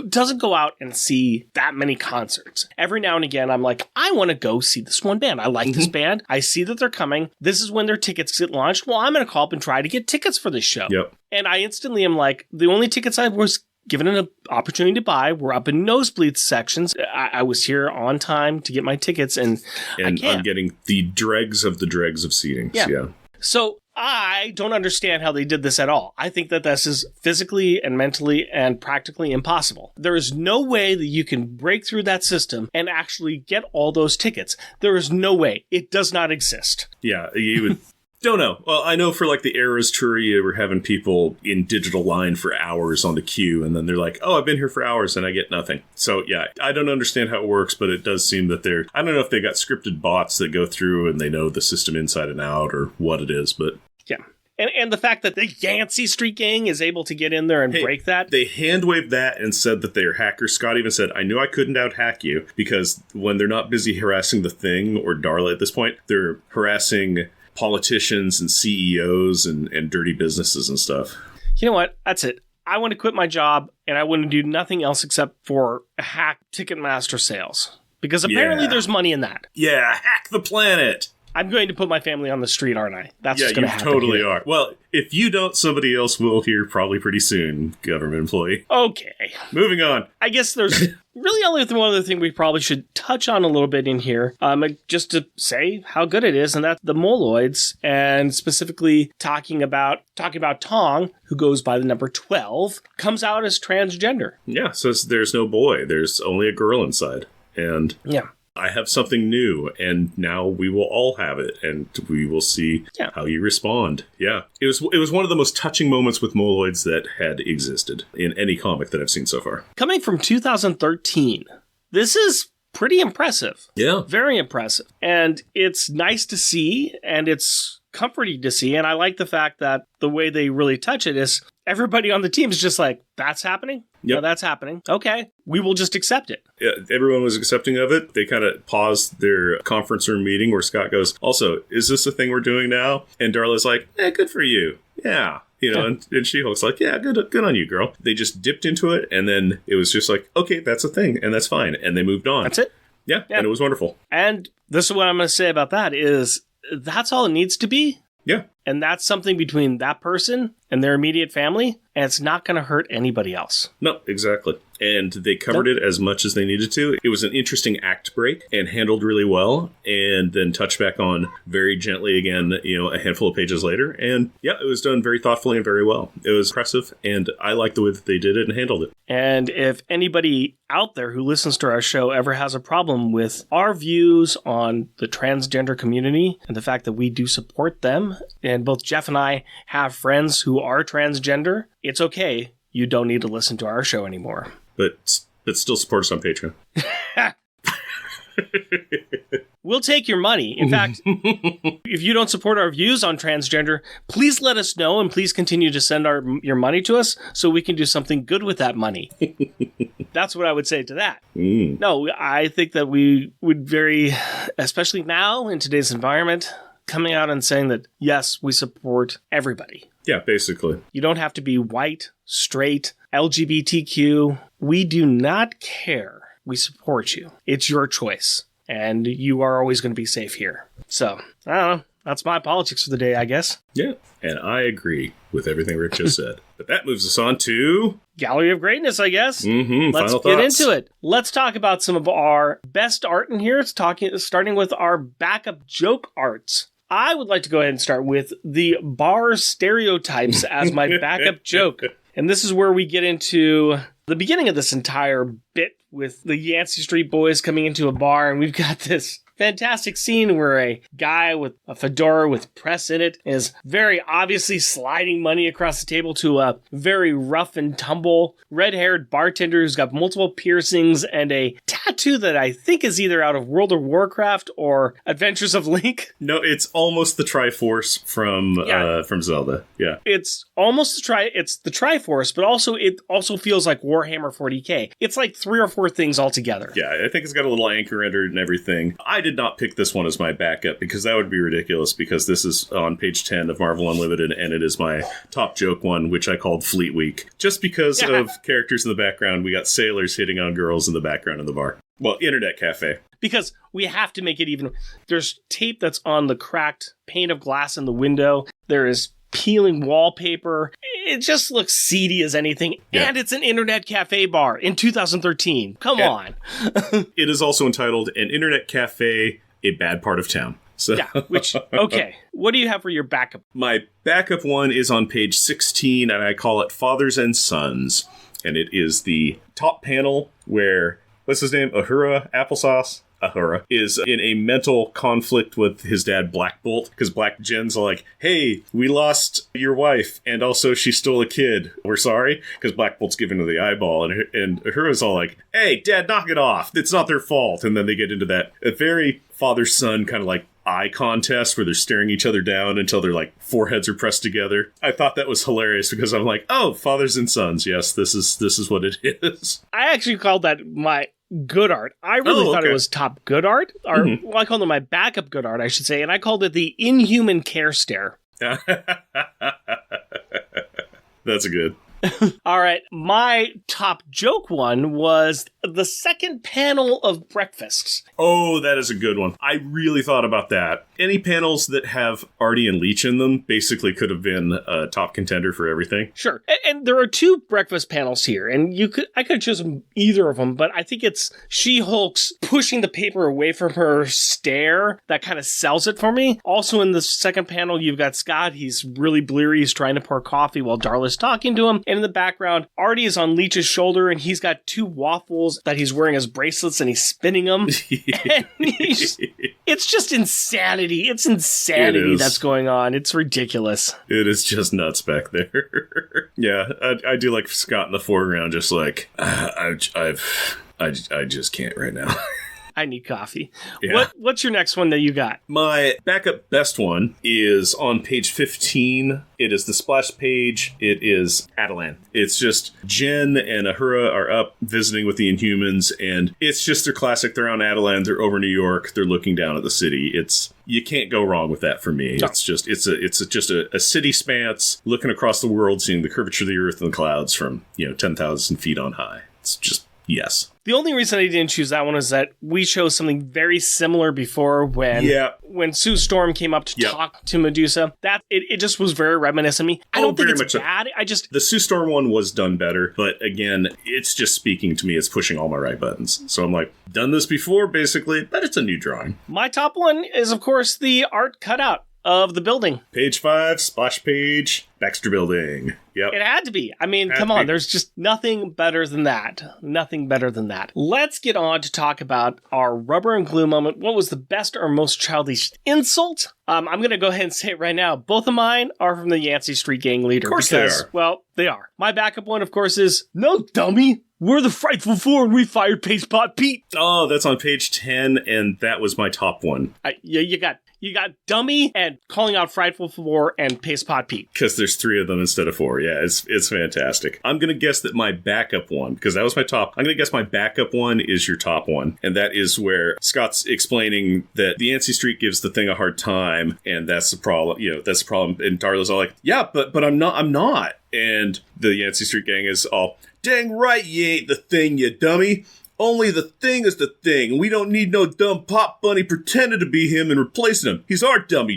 doesn't go out and see that many concerts. Every now and again, I'm like, I want to go see this one band. I like this band. I see that they're coming. This is when their tickets get launched. Well, I'm going to call up and try to get tickets for this show. Yep. And I instantly am like, the only tickets I was given an opportunity to buy were up in nosebleed sections. I was here on time to get my tickets, and I'm getting the dregs of seating. Yeah. So I don't understand how they did this at all. I think that this is physically and mentally and practically impossible. There is no way that you can break through that system and actually get all those tickets. There is no way. It does not exist. Yeah, you would... Don't know. Well, I know for like the Eras tour, you were having people in digital line for hours on the queue, and then they're like, I've been here for hours and I get nothing. So yeah, I don't understand how it works, but it does seem that I don't know if they got scripted bots that go through and they know the system inside and out or what it is, but... Yeah. And the fact that the Yancey Street Gang is able to get in there and break that. They hand-waved that and said that they are hackers. Scott even said, I knew I couldn't out-hack you, because when they're not busy harassing the Thing or Darla at this point, they're harassing politicians and CEOs and dirty businesses and stuff. You know what? That's it. I want to quit my job, and I want to do nothing else except for hack Ticketmaster sales. Because apparently there's money in that. Yeah, hack the planet! I'm going to put my family on the street, aren't I? That's what's going to happen. Yeah, you totally here. are. Well, if you don't, somebody else will here probably pretty soon, government employee. Okay. Moving on. I guess there's really only one other thing we probably should touch on a little bit in here, just to say how good it is, and that's the Moloids, and specifically talking about Tong, who goes by the number 12, comes out as transgender. Yeah, so there's no boy. There's only a girl inside. And... yeah. I have something new, and now we will all have it, and we will see how you respond. Yeah. It was one of the most touching moments with Moloids that had existed in any comic that I've seen so far. Coming from 2013, this is pretty impressive. Yeah. Very impressive. And it's nice to see, and it's comforting to see, and I like the fact that the way they really touch it is everybody on the team is just like, that's happening? Yep. Yeah, that's happening. Okay, we will just accept it. Yeah, everyone was accepting of it. They kind of paused their conference room meeting where Scott goes, also, is this a thing we're doing now? And Darla's like, good for you. Yeah. And She-Hulk's like, yeah, good on you, girl. They just dipped into it, and then it was just like, okay, that's a thing, and that's fine. And they moved on. That's it. Yeah, and it was wonderful. And this is what I'm going to say about that is that's all it needs to be. Yeah. And that's something between that person and their immediate family, and it's not going to hurt anybody else. No, exactly. And they covered it as much as they needed to. It was an interesting act break and handled really well, and then touched back on very gently again, a handful of pages later. And yeah, it was done very thoughtfully and very well. It was impressive, and I like the way that they did it and handled it. And if anybody out there who listens to our show ever has a problem with our views on the transgender community and the fact that we do support them, and both Jeff and I have friends who are transgender, it's okay. You don't need to listen to our show anymore. But still support us on Patreon. We'll take your money. In fact, if you don't support our views on transgender, please let us know, and please continue to send your money to us so we can do something good with that money. That's what I would say to that. No, I think that we would especially now in today's environment, coming out and saying that, yes, we support everybody. Yeah, basically. You don't have to be white, straight, LGBTQ. We do not care. We support you. It's your choice. And you are always going to be safe here. So, I don't know. That's my politics for the day, I guess. Yeah, and I agree with everything Rick just said. But that moves us on to... Gallery of Greatness, I guess. Let's Final get thoughts. into it. Let's talk about some of our best art in here. Starting with our backup joke arts. I would like to go ahead and start with the bar stereotypes as my backup joke. And this is where we get into the beginning of this entire bit with the Yancey Street Boys coming into a bar, and we've got this fantastic scene where a guy with a fedora with press in it is very obviously sliding money across the table to a very rough and tumble red-haired bartender who's got multiple piercings and a tattoo that I think is either out of World of Warcraft or Adventures of Link. No, it's almost the Triforce from Zelda. Yeah. It's almost it's the Triforce, but it also feels like Warhammer 40K. It's like 3 or 4 things all together. Yeah, I think it's got a little anchor under it and everything. I did not pick this one as my backup because that would be ridiculous, because this is on page 10 of Marvel Unlimited, and it is my top joke one, which I called Fleet Week. Just because of characters in the background, we got sailors hitting on girls in the background of the bar. Well, Internet Cafe. Because we have to make it even. There's tape that's on the cracked pane of glass in the window. There is peeling wallpaper. It just looks seedy as anything. Yeah. And it's an Internet Cafe bar in 2013. Come on. It is also entitled An Internet Cafe, A Bad Part of Town. So. Yeah, okay. What do you have for your backup? My backup one is on page 16, and I call it Fathers and Sons. And it is the top panel where, what's his name? Uhura Applesauce? Uhura is in a mental conflict with his dad, Black Bolt, because Black Jen's like, hey, we lost your wife, and also she stole a kid. We're sorry, because Black Bolt's giving her the eyeball, and Uhura's all like, hey, Dad, knock it off. It's not their fault. And then they get into that a very father-son kind of like eye contest where they're staring each other down until their like foreheads are pressed together. I thought that was hilarious because I'm like, oh, fathers and sons. Yes, this is what it is. I actually called that my good art. I really thought it was top good art. Or well, I called it my backup good art, I should say, and I called it the Inhuman care stare. That's good. All right, my top joke one was the second panel of Breakfast. Oh, that is a good one. I really thought about that. Any panels that have Artie and Leech in them basically could have been a top contender for everything. Sure. And there are 2 Breakfast panels here, and I could have chosen either of them, but I think it's She-Hulk's pushing the paper away from her stare that kind of sells it for me. Also in the second panel, you've got Scott. He's really bleary. He's trying to pour coffee while Darla's talking to him. And in the background, Artie is on Leech's shoulder, and he's got 2 waffles that he's wearing as bracelets, and he's spinning them. And it's just insanity. It's insanity that's going on. It's ridiculous. It is just nuts back there. Yeah, I do like Scott in the foreground, just like, I just can't right now. I need coffee. Yeah. What's your next one that you got? My backup best one is on page 15. It is the splash page. It is Adelan. It's just Jen and Uhura are up visiting with the Inhumans, and it's just their classic. They're on Adelan. They're over New York. They're looking down at the city. You can't go wrong with that for me. No. It's just a city spans looking across the world, seeing the curvature of the earth and the clouds from 10,000 feet on high. It's just Yes. The only reason I didn't choose that one is that we chose something very similar before when Sue Storm came up to talk to Medusa. That it just was very reminiscent of me. I don't think it's bad. The Sue Storm one was done better, but again, it's just speaking to me. It's pushing all my right buttons. So I'm like, done this before, basically, but it's a new drawing. My top one is, of course, the art cutout of the building. Page 5, splash page, Baxter Building. Yep. It had to be. I mean, come on. There's just nothing better than that. Nothing better than that. Let's get on to talk about our rubber and glue moment. What was the best or most childish insult? I'm going to go ahead and say it right now. Both of mine are from the Yancey Street Gang leader. Of course they are. Well, they are. My backup one, of course, is, "No, dummy. We're the Frightful Four and we fired Paste Pot Pete." Oh, that's on page 10, and that was my top one. You got dummy and calling out Frightful Four and Paste Pot Pete. Because there's 3 of them instead of 4. Yeah, it's fantastic. I'm going to guess that my backup one, because that was my top, I'm going to guess my backup one is your top one. And that is where Scott's explaining that the Yancey Street gives the thing a hard time, and that's the problem. That's the problem. And Darla's all like, yeah, but I'm not. And the Yancey Street Gang is all, dang right you ain't the thing, you dummy. Only the thing is the thing. We don't need no dumb pop bunny pretending to be him and replacing him. He's our dummy.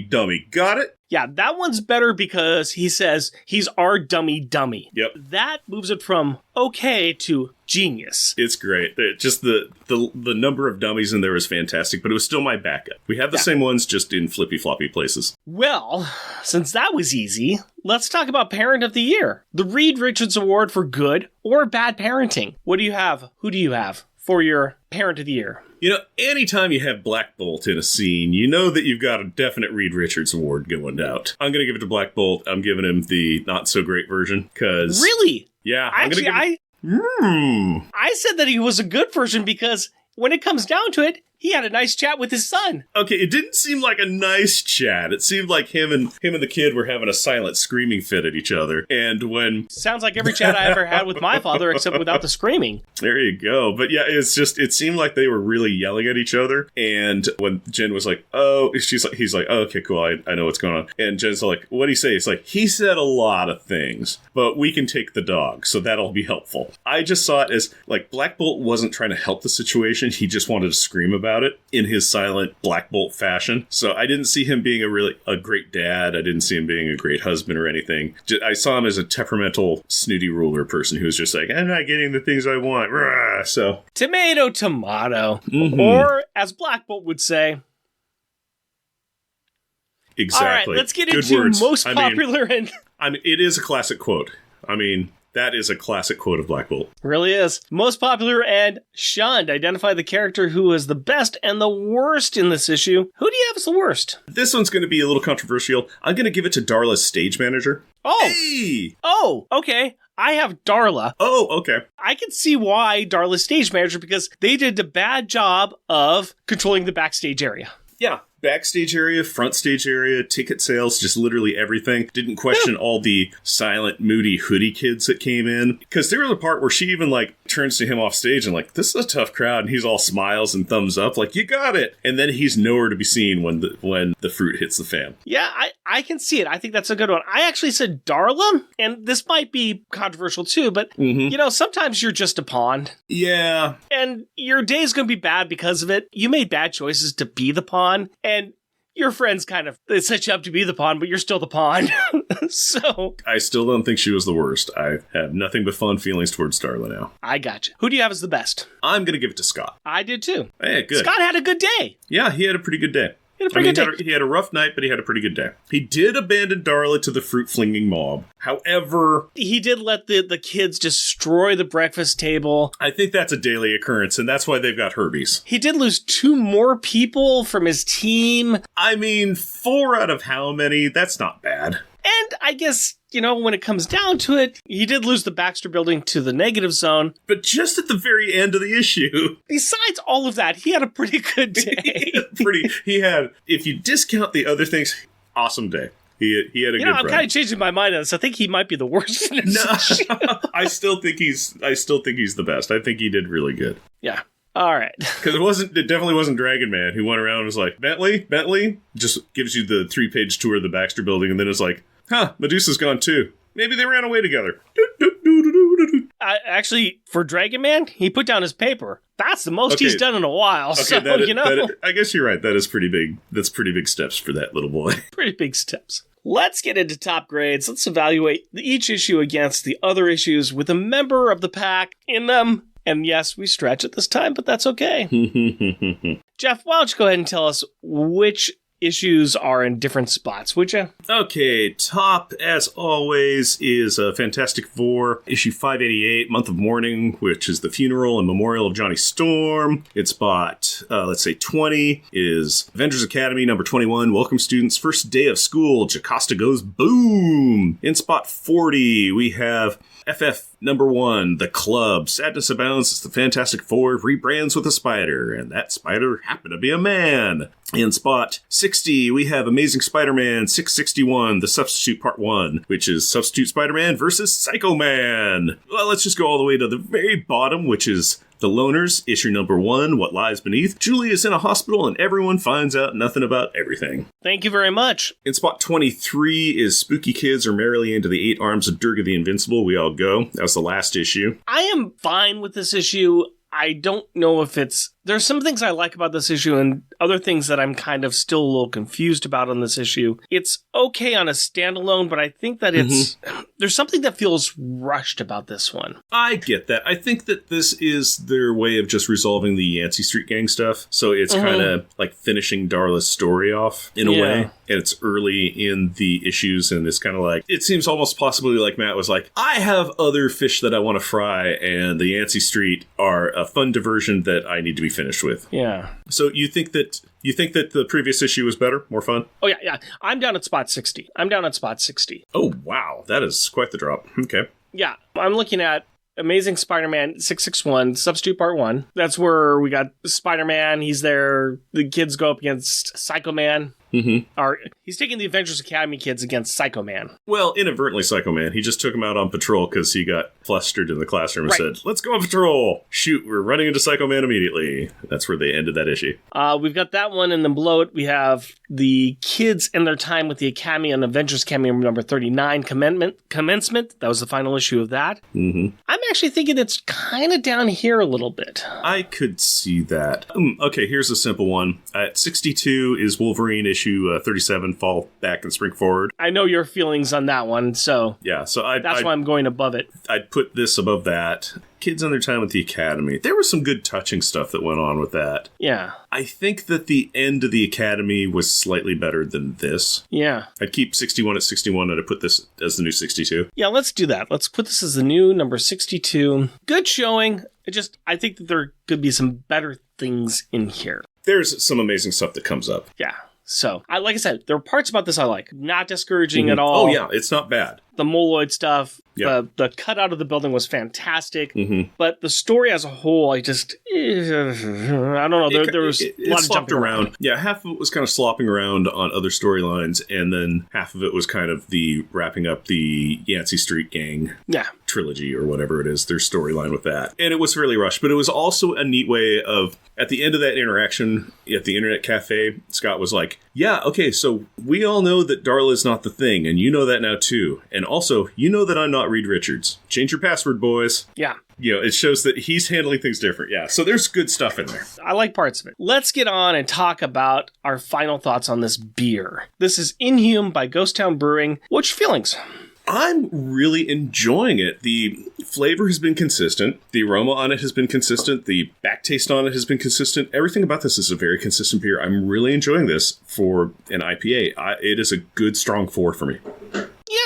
Got it? Yeah, that one's better because he says he's our dummy. Yep. That moves it from okay to genius. It's great. Just the number of dummies in there is fantastic, but it was still my backup. We have the same ones, just in flippy floppy places. Well, since that was easy, let's talk about Parent of the Year. The Reed Richards Award for good or bad parenting. What do you have? Who do you have for your Parent of the Year? Anytime you have Black Bolt in a scene, you know that you've got a definite Reed Richards award going out. I'm going to give it to Black Bolt. I'm giving him the not-so-great version, because... Really? Yeah. I said that he was a good version because when it comes down to it, he had a nice chat with his son. Okay, it didn't seem like a nice chat. It seemed like him and the kid were having a silent screaming fit at each other. And when... Sounds like every chat I ever had with my father, except without the screaming. There you go. But yeah, it seemed like they were really yelling at each other. And when Jen was like, oh, he's like, oh, okay, cool, I know what's going on. And Jen's like, what'd he say? It's like, he said a lot of things, but we can take the dog, so that'll be helpful. I just saw it as, like, Black Bolt wasn't trying to help the situation. He just wanted to scream about it in his silent Black Bolt fashion. So I didn't see him being a great dad. I didn't see him being a great husband or anything. I saw him as a temperamental, snooty ruler person who was just like, I'm not getting the things I want. Rah! So tomato. Mm-hmm. Or, as Black Bolt would say... Exactly. All right, let's get into most popular and... it is a classic quote. That is a classic quote of Black Bolt. Really is. Most popular and shunned. Identify the character who is the best and the worst in this issue. Who do you have as the worst? This one's going to be a little controversial. I'm going to give it to Darla's stage manager. Oh! Hey! Oh, okay. I have Darla. Oh, okay. I can see why Darla's stage manager, because they did a bad job of controlling the backstage area. Yeah. Backstage area, front stage area, ticket sales, just literally everything. Didn't question all the silent, moody hoodie kids that came in. Because there was a part where she even, turns to him off stage and, this is a tough crowd. And he's all smiles and thumbs up, you got it. And then he's nowhere to be seen when the fruit hits the fan. Yeah, I can see it. I think that's a good one. I actually said Darla, and this might be controversial too, but, sometimes you're just a pawn. Yeah. And your day's going to be bad because of it. You made bad choices to be the pawn, and your friends they set you up to be the pawn, but you're still the pawn. So... I still don't think she was the worst. I have nothing but fun feelings towards Darla now. I got you. Who do you have as the best? I'm going to give it to Scott. I did too. Hey, good. Scott had a good day. Yeah, he had a pretty good day. He had a rough night, but he had a pretty good day. He did abandon Darla to the fruit-flinging mob. However... he did let the kids destroy the breakfast table. I think that's a daily occurrence, and that's why they've got herpes. He did lose 2 more people from his team. 4 out of how many? That's not bad. And I guess, when it comes down to it, he did lose the Baxter Building to the negative zone. But just at the very end of the issue. Besides all of that, he had a pretty good day. He had, if you discount the other things, awesome day. He had a good run. I'm kind of changing my mind on this. I think he might be the worst in this issue. I still think he's the best. I think he did really good. Yeah. All right. Because it definitely wasn't Dragon Man who went around and was like, Bentley, just gives you the 3-page tour of the Baxter Building, and then it's like, Medusa's gone too. Maybe they ran away together. Actually, for Dragon Man, he put down his paper. That's the most he's done in a while. Okay, so, I guess you're right. That is pretty big. That's pretty big steps for that little boy. Pretty big steps. Let's get into top grades. Let's evaluate each issue against the other issues with a member of the pack in them. And yes, we stretch at this time, but that's okay. Jeff, why don't you go ahead and tell us which issues are in different spots, would you? Okay, top, as always, is Fantastic Four, issue 588, Month of Mourning, which is the funeral and memorial of Johnny Storm. In spot, 20, is Avengers Academy, number 21, Welcome Students, First Day of School, Jocasta Goes Boom. In spot 40, we have FF number 1, The Club. Sadness abounds as the Fantastic Four rebrands with a spider, and that spider happened to be a man. In spot 60, we have Amazing Spider-Man 661, The Substitute Part 1, which is Substitute Spider-Man versus Psycho Man. Well, let's just go all the way to the very bottom, which is The Loners, issue number 1, What Lies Beneath. Julie is in a hospital and everyone finds out nothing about everything. Thank you very much. In spot 23 is Spooky Kids Are Merrily Into the 8 Arms of Durga the Invincible. We All Go. That was the last issue. I am fine with this issue. I don't know if there's some things I like about this issue and other things that I'm kind of still a little confused about on this issue. It's okay on a standalone, but I think that there's something that feels rushed about this one. I get that. I think that this is their way of just resolving the Yancey Street Gang stuff. So it's kind of like finishing Darla's story off in a way. And it's early in the issues, and it's kind of like, it seems almost possibly like Matt was like, I have other fish that I want to fry, and the Yancey Street are a fun diversion that I need to be finished with. Yeah. So you think that the previous issue was better, more fun? Oh, yeah. I'm down at spot 60. Oh, wow. That is quite the drop. Okay. Yeah. I'm looking at Amazing Spider-Man 661, Substitute Part 1. That's where we got Spider-Man. He's there. The kids go up against Psycho Man. He's taking the Avengers Academy kids against Psycho Man. Well, inadvertently Psycho Man. He just took him out on patrol because he got flustered in the classroom and said, let's go on patrol. Shoot, we're running into Psycho Man immediately. That's where they ended that issue. We've got that one, and then below it we have the kids and their time with the Academy on Avengers Academy number 39, Commencement. That was the final issue of that. I'm actually thinking it's kind of down here a little bit. I could see that. Okay, here's a simple one. At 62 is Wolverine issue 37, Fall Back and Spring Forward. I know your feelings on that one, so yeah, so that's why I'm going above it. I'd put this above that. Kids on their time with the Academy. There was some good touching stuff that went on with that. Yeah. I think that the end of the Academy was slightly better than this. Yeah. I'd keep 61 at 61 and I'd put this as the new 62. Yeah, let's do that. Let's put this as the new number 62. Good showing. I think that there could be some better things in here. There's some amazing stuff that comes up. Yeah. So, like I said, there are parts about this I like. Not discouraging at all. Oh, yeah. It's not bad. The Moloid stuff, Yep. the cutout of the building was fantastic. But the story as a whole, I don't know. There was a lot of jumping around. Yeah, half of it was kind of slopping around on other storylines, and then half of it was kind of the wrapping up the Yancey Street Gang trilogy or whatever it is, their storyline with that. And it was really rushed, but it was also a neat way of, at the end of that interaction at the internet cafe, Scott was like, yeah, okay, so we all know that Darla's not the thing, and you know that now too. And also, you know that I'm not Reed Richards. Change your password, boys. Yeah. You know, it shows that he's handling things different. Yeah, so there's good stuff in there. I like parts of it. Let's get on and talk about our final thoughts on this beer. This is Inhuman by Ghost Town Brewing. What's your feelings? I'm really enjoying it. The flavor has been consistent. The aroma on it has been consistent. The back taste on it has been consistent. Everything about this is a very consistent beer. I'm really enjoying this for an IPA. It is a good, strong 4 for me.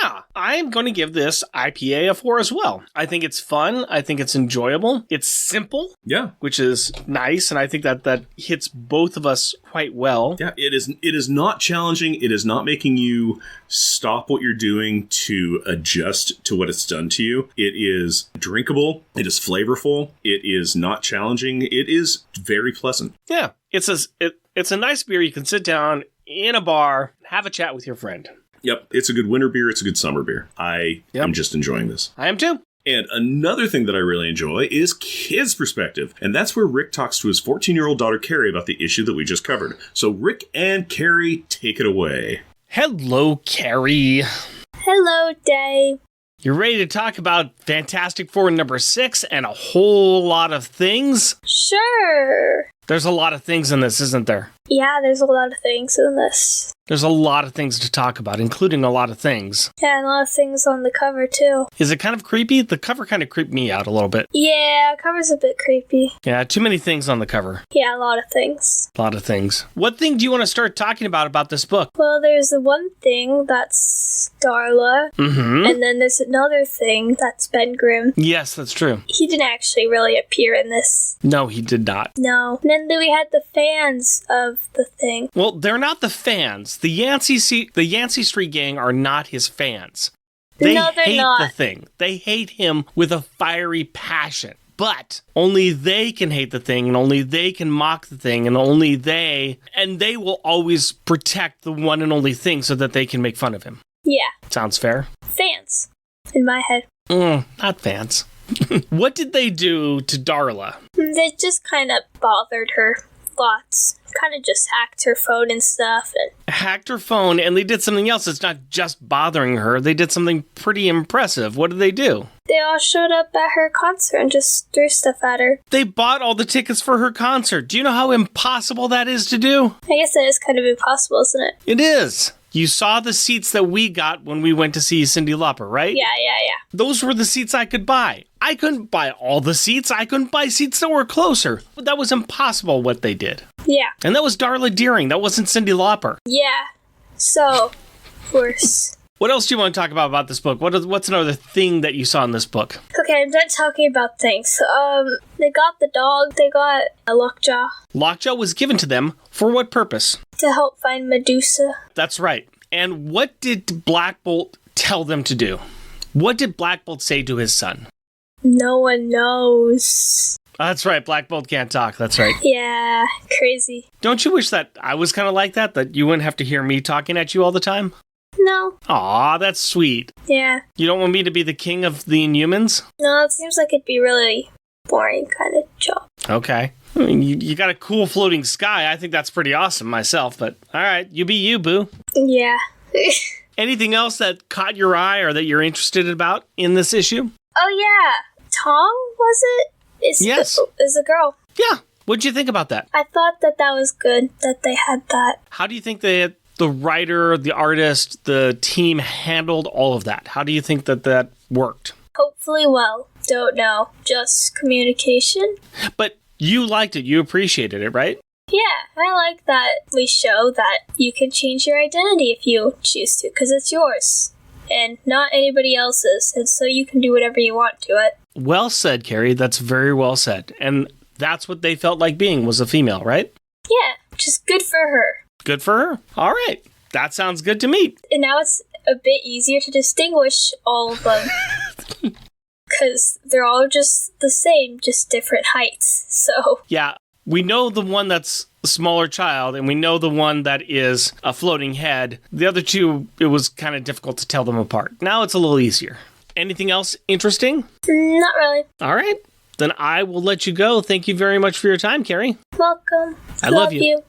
Yeah, I'm going to give this IPA a 4 as well. I think it's fun. I think it's enjoyable. It's simple. Yeah. Which is nice, and I think that hits both of us quite well. Yeah, it is not challenging. It is not making you stop what you're doing to adjust to what it's done to you. It is drinkable. It is flavorful. It is not challenging. It is very pleasant. Yeah, it's a nice beer. You can sit down in a bar, have a chat with your friend. Yep, it's a good winter beer. It's a good summer beer. I am just enjoying this. I am too. And another thing that I really enjoy is kids' perspective. And that's where Rick talks to his 14-year-old daughter, Carrie, about the issue that we just covered. So Rick and Carrie, take it away. Hello, Carrie. Hello, Dave. You ready to talk about Fantastic Four number 6 and a whole lot of things? Sure. There's a lot of things in this, isn't there? Yeah, there's a lot of things in this. There's a lot of things to talk about, including a lot of things. Yeah, and a lot of things on the cover, too. Is it kind of creepy? The cover kind of creeped me out a little bit. Yeah, cover's a bit creepy. Yeah, too many things on the cover. Yeah, a lot of things. A lot of things. What thing do you want to start talking about this book? Well, there's the one thing that's Darla, and then there's another thing that's Ben Grimm. Yes, that's true. He didn't actually really appear in this. No, he did not. No. And then we had the fans of the thing. Well, they're not the fans. The Yancey Street Gang are not his fans. They hate not. the thing. They hate him with a fiery passion. But only they can hate the thing, and only they can mock the thing, and they will always protect the one and only thing so that they can make fun of him. Yeah. Sounds fair? Fans. In my head. Not fans. What did they do to Darla? They just kind of bothered her lots. Kind of just hacked her phone and stuff. Hacked her phone, and they did something else. It's not just bothering her. They did something pretty impressive. What did they do? They all showed up at her concert and just threw stuff at her. They bought all the tickets for her concert. Do you know how impossible that is to do? I guess that is kind of impossible, isn't it? It is. You saw the seats that we got when we went to see Cyndi Lauper, right? Yeah. Those were the seats I could buy. I couldn't buy all the seats. I couldn't buy seats that were closer. But that was impossible what they did. Yeah. And that was Darla Deering. That wasn't Cyndi Lauper. Yeah. So, of course. What else do you want to talk about this book? What's another thing that you saw in this book? Okay, I'm done talking about things. They got the dog. They got a Lockjaw. Lockjaw was given to them for what purpose? To help find Medusa. That's right. And what did Black Bolt tell them to do? What did Black Bolt say to his son? No one knows. That's right. Black Bolt can't talk. That's right. Yeah, crazy. Don't you wish that I was kind of like that you wouldn't have to hear me talking at you all the time? No. Aw, that's sweet. Yeah. You don't want me to be the king of the Inhumans? No, it seems like it'd be really boring kind of job. Okay. I mean, you got a cool floating sky. I think that's pretty awesome myself, but all right, you be you, boo. Yeah. Anything else that caught your eye or that you're interested about in this issue? Oh, yeah. Tom, was it? Yes. Is a girl. Yeah. What'd you think about that? I thought that was good, that they had that. How do you think the writer, the artist, the team handled all of that? How do you think that worked? Hopefully well. Don't know. Just communication. But you liked it. You appreciated it, right? Yeah, I like that we show that you can change your identity if you choose to, because it's yours. And not anybody else's, and so you can do whatever you want to it. Well said, Carrie. That's very well said. And that's what they felt like being, was a female, right? Yeah, just good for her. Good for her. All right. That sounds good to me. And now it's a bit easier to distinguish all of them. Because they're all just the same, just different heights, so... Yeah, we know the one that's a smaller child, and we know the one that is a floating head. The other two, it was kind of difficult to tell them apart. Now it's a little easier. Anything else interesting? Not really. All right. Then I will let you go. Thank you very much for your time, Carrie. Welcome. I love you.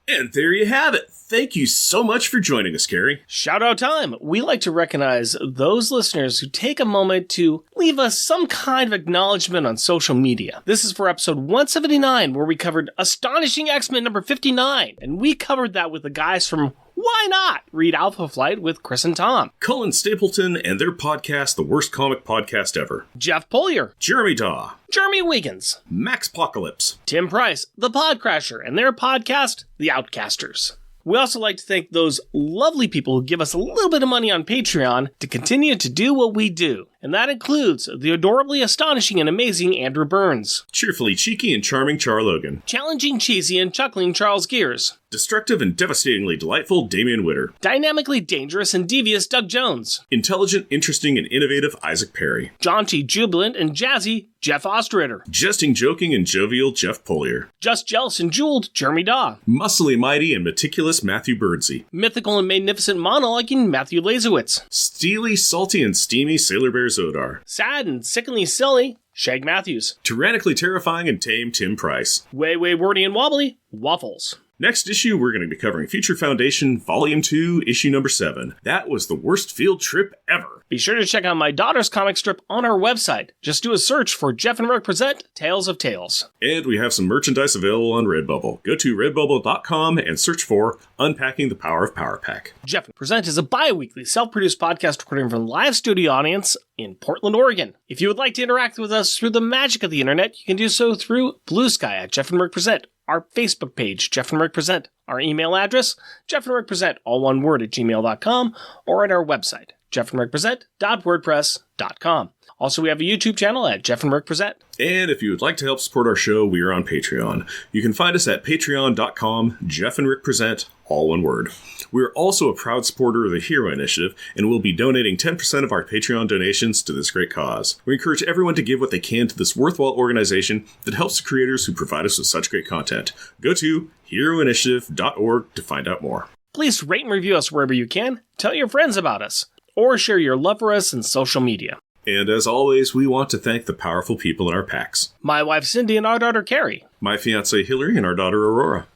And there you have it. Thank you so much for joining us, Carrie. Shout out time. We like to recognize those listeners who take a moment to leave us some kind of acknowledgement on social media. This is for episode 179, where we covered Astonishing X-Men number 59. And we covered that with the guys from Why Not? Read Alpha Flight with Chris and Tom. Cullen Stapleton and their podcast, The Worst Comic Podcast Ever. Jeff Polier. Jeremy Daw. Jeremy Wiggins. Max Apocalypse. Tim Price, The Podcrasher, and their podcast, The Outcasters. We also like to thank those lovely people who give us a little bit of money on Patreon to continue to do what we do. And that includes the adorably astonishing and amazing Andrew Burns. Cheerfully cheeky and charming Char Logan. Challenging cheesy and chuckling Charles Gears. Destructive and devastatingly delightful Damian Witter. Dynamically dangerous and devious Doug Jones. Intelligent, interesting, and innovative Isaac Perry. Jaunty, jubilant, and jazzy Jeff Ostrader. Jesting, joking, and jovial Jeff Polier. Just jealous and jeweled Jeremy Daw. Muscly, mighty, and meticulous Matthew Birdsey. Mythical and magnificent monologuing Matthew Lazowitz. Steely, salty, and steamy Sailor Bear Zodar. Sad and sickeningly silly Shag Matthews. Tyrannically terrifying and tame Tim Price. Way wordy and wobbly Waffles. Next issue, we're going to be covering Future Foundation Volume 2, Issue number 7. That was the worst field trip ever. Be sure to check out my daughter's comic strip on our website. Just do a search for Jeff and Rick Present Tales of Tales. And we have some merchandise available on Redbubble. Go to redbubble.com and search for Unpacking the Power of Power Pack. Jeff and Present is a bi-weekly self-produced podcast recording from a live studio audience in Portland, Oregon. If you would like to interact with us through the magic of the internet, you can do so through Blue Sky at Jeff and Rick Present, our Facebook page, Jeff and Rick Present, our email address, Jeff and Rick Present, all one word, at gmail.com, or at our website, jeffandrickpresent.wordpress.com. Also, we have a YouTube channel at Jeff and Rick Present. And if you would like to help support our show, we are on Patreon. You can find us at patreon.com, Jeff and Rick Present, all one word. We are also a proud supporter of the Hero Initiative, and we'll be donating 10% of our Patreon donations to this great cause. We encourage everyone to give what they can to this worthwhile organization that helps the creators who provide us with such great content. Go to heroinitiative.org to find out more. Please rate and review us wherever you can, tell your friends about us, or share your love for us in social media. And as always, we want to thank the powerful people in our packs. My wife Cindy and our daughter Carrie. My fiancée Hillary and our daughter Aurora.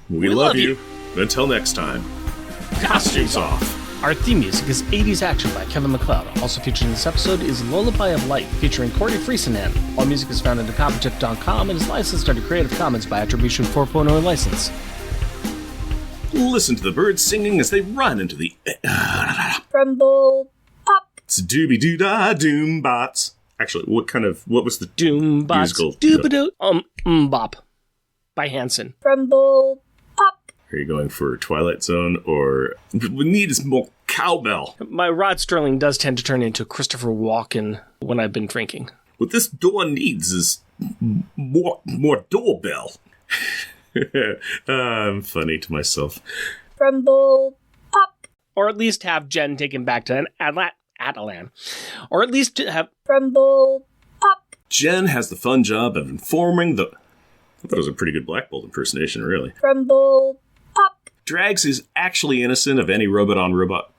We love you. Until next time, costumes off. Our theme music is 80s Action by Kevin MacLeod. Also featured in this episode is Lullaby of Light featuring Corey Friesenhan. All music is found at incompetech.com and is licensed under Creative Commons by Attribution 4.0 license. Listen to the birds singing as they run into the... Rumble pop. It's doobie-doo-dah doom bots. Actually, what was the Doom bots. musical? Doobadoo. Bop by Hanson. Rumble pop. Are you going for Twilight Zone or... We need is more cowbell. My Rod Sterling does tend to turn into Christopher Walken when I've been drinking. What this door needs is more doorbell. I'm funny to myself. Rumble pop. Or at least have Jen taken back to Atalan. Or at least have... Rumble pop. Jen has the fun job of informing the... I thought it was a pretty good Black Bolt impersonation, really. Rumble pop. Drags is actually innocent of any robot